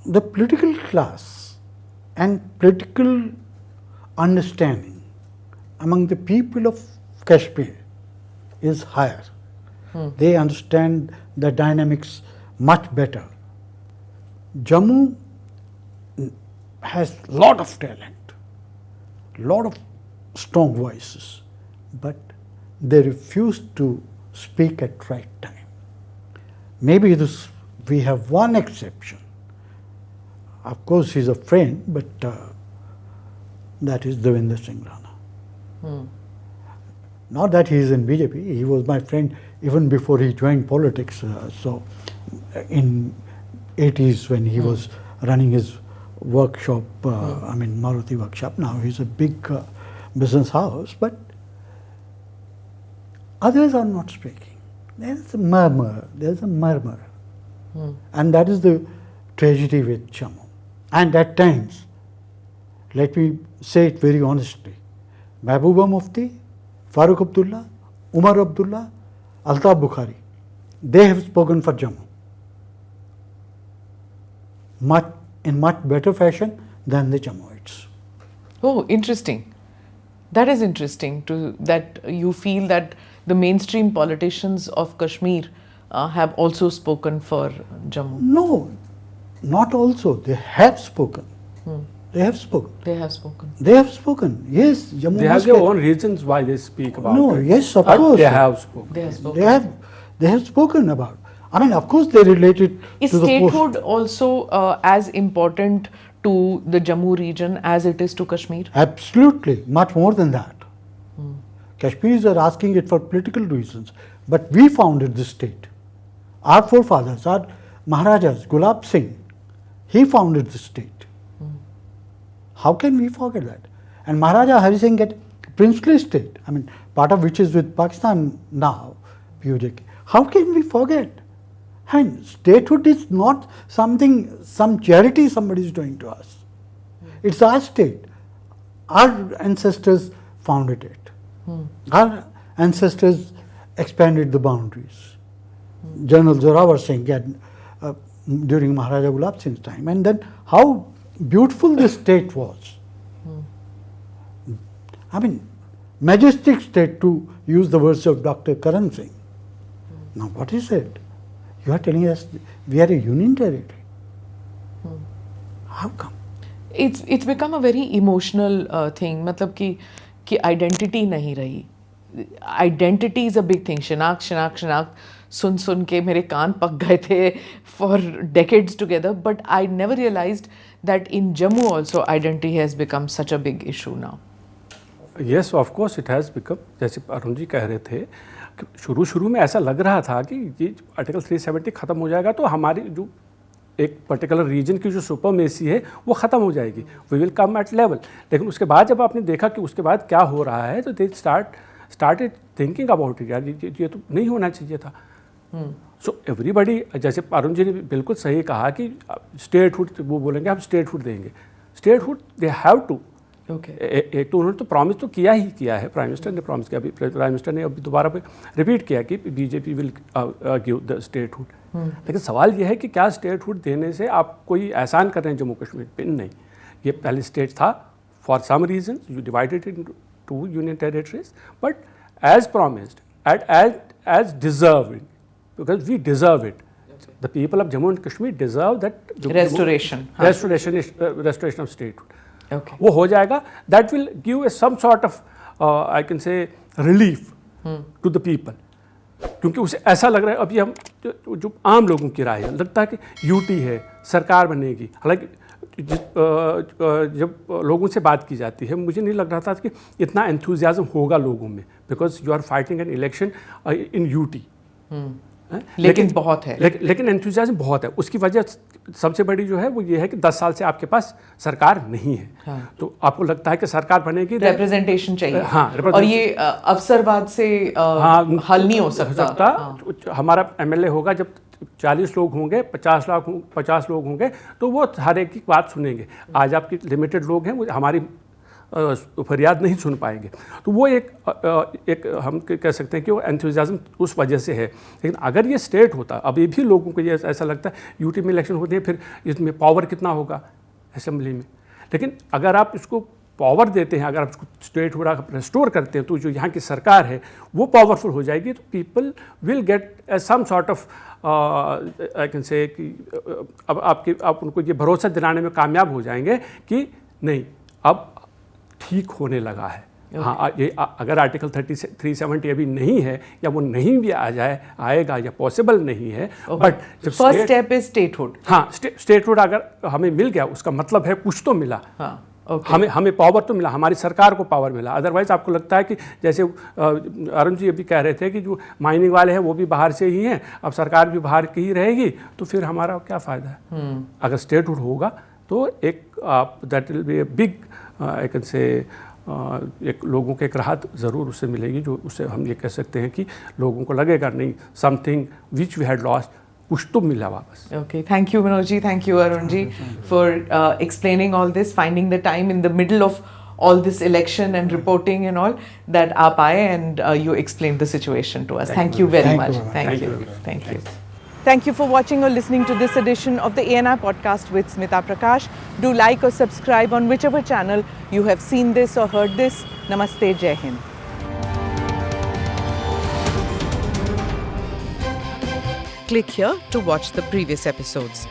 the political class and political understanding among the people of Kashmir is higher. They understand the dynamics much better. Jammu has lot of talent, lot of strong voices, but they refuse to speak at right time. Maybe we have one exception. Of course, he's a friend, but that is Devendra Singh Rana. Not that he is in BJP, he was my friend even before he joined politics. So, in 80s when he was running his workshop, Maruti workshop, now he's a big business house, but others are not speaking. There's a murmur, and that is the tragedy with Jammu. And at times, let me say it very honestly, Mehbooba Mufti, Farooq Abdullah, Umar Abdullah, Altaf Bukhari, they have spoken for Jammu in much better fashion than the Jammuites. Oh, interesting. That is interesting that you feel that the mainstream politicians of Kashmir have also spoken for Jammu. No, not also. They have spoken. They have spoken. They have spoken. They have spoken. Yes, Jammu. They have their own reasons why they speak about No, it. yes, of But course. they have spoken. They have spoken. They have spoken about. I mean, of course, they related Is to the statehood also as important to the Jammu region as it is to Kashmir? Absolutely, much more than that. Kashmiris are asking it for political reasons, but we founded this state. Our forefathers, our Maharajas, Gulab Singh, he founded this state. How can we forget that? And Maharaja Hari Singh get princely state, I mean, part of which is with Pakistan now, PUJK. How can we forget? And statehood is not something, some charity somebody is doing to us. It's our state. Our ancestors founded it. Our ancestors expanded the boundaries. General Zorawar Singh during Maharaja Gulab Singh's time. And then how beautiful this state was. I mean, majestic state, to use the words of Dr. Karan Singh. Now what is it? You are telling us we are a union territory. How come? It's become a very emotional thing. मतलब कि identity नहीं रही. Identity is a big thing. Shinak सुन के मेरे कान पक गए थे for decades together. But I never realized that in Jammu also identity has become such a big issue now. Yes, of course it has become. जैसे अरुण जी कह रहे थे कि शुरू में ऐसा लग रहा था कि ये आर्टिकल 370 ख़त्म हो जाएगा तो हमारी जो एक पर्टिकुलर रीजन की जो सुपरमेसी है वो ख़त्म हो जाएगी, we will come at level. लेकिन उसके बाद जब आपने देखा कि उसके बाद क्या हो रहा है तो they started thinking about it, यार ये तो नहीं होना चाहिए था. सो एवरीबडी, जैसे अरुण जी ने बिल्कुल सही कहा कि स्टेटहुड, वो बोलेंगे हम स्टेटहुड देंगे. Statehood they have to, Okay. एक तो उन्होंने तो प्रॉमिस तो किया ही किया है, प्राइम मिनिस्टर ने प्रॉमिस किया, अभी प्राइम मिनिस्टर ने अभी दोबारा रिपीट किया कि BJP will give the statehood. लेकिन सवाल यह है कि क्या स्टेटहुड देने से आप कोई एहसान कर रहे हैं जम्मू कश्मीर पे? नहीं, ये पहले स्टेट था, for some reason you divided it to union territories, but as promised as deserved, because we deserve it, the people of Jammu and Kashmir deserve that restoration of statehood. Okay. वो हो जाएगा, that will give some sort of I can say relief to the people, क्योंकि उसे ऐसा लग रहा है अभी हम जो आम लोगों की राय है, लगता है कि यूटी है, सरकार बनेगी। हालांकि जब लोगों से बात की जाती है, मुझे नहीं लग रहा था कि इतना एंथुजियाज्म होगा लोगों में, because you are fighting an election in UT. लेकिन बहुत है, लेकिन एंथुजियाज्म बहुत है। उसकी वजह सबसे बड़ी जो है वो ये है कि 10 साल से आपके पास सरकार नहीं है। हाँ। तो आपको लगता है कि सरकार बनेगी, रिप्रेजेंटेशन चाहिए। हाँ, और ये अवसरवाद से हल नहीं हो सकता। हमारा एमएलए होगा, जब 40 लोग होंगे, 50 लोग होंगे, तो वो हर एक की बात सुनेंगे। आज आपकी लिमिटेड लोग हैं, वो हमारी फरियाद नहीं सुन पाएंगे। तो वो एक हम कह सकते हैं कि वो एंथुजियाज्म उस वजह से है। लेकिन अगर ये स्टेट होता, अभी भी लोगों को ये ऐसा लगता है यूटी में इलेक्शन होते हैं, फिर इसमें पावर कितना होगा असेंबली में। लेकिन अगर आप इसको पावर देते हैं, अगर आप इसको स्टेट हुड रेस्टोर करते हैं, तो जो यहाँ की सरकार है वो पावरफुल हो जाएगी। तो people will get some sort of I can say कि अब आप उनको ये भरोसा दिलाने में कामयाब हो जाएंगे कि नहीं, अब ठीक होने लगा है। Okay. हाँ, ये अगर आर्टिकल 370 अभी नहीं है, या वो नहीं भी आएगा या पॉसिबल नहीं है, but first step is statehood. हाँ, स्टेटहुड अगर हमें मिल गया, उसका मतलब है कुछ तो मिला। हाँ, okay. हमें पावर तो मिला, हमारी सरकार को पावर मिला। अदरवाइज आपको लगता है कि जैसे अरुण जी अभी कह रहे थे कि जो माइनिंग वाले हैं वो भी बाहर से ही हैं, अब सरकार भी बाहर की ही रहेगी, तो फिर हमारा क्या फ़ायदा है? अगर स्टेटहुड होगा तो एक that will be a big I can से एक लोगों को एक राहत ज़रूर उससे मिलेगी, जो उससे हम ये कह सकते हैं कि लोगों को लगेगा नहीं, something which we had lost, कुछ तो मिला वापस। Okay, thank you Manoj ji, thank you Arun ji for explaining all this, finding the time in the middle of all this election and reporting and all that aap aaye and you explained the situation to us. Thank you very much. Thank you. Thank you for watching or listening to this edition of the ANI podcast with Smita Prakash. Do like or subscribe on whichever channel you have seen this or heard this. Namaste, Jai Hind. Click here to watch the previous episodes.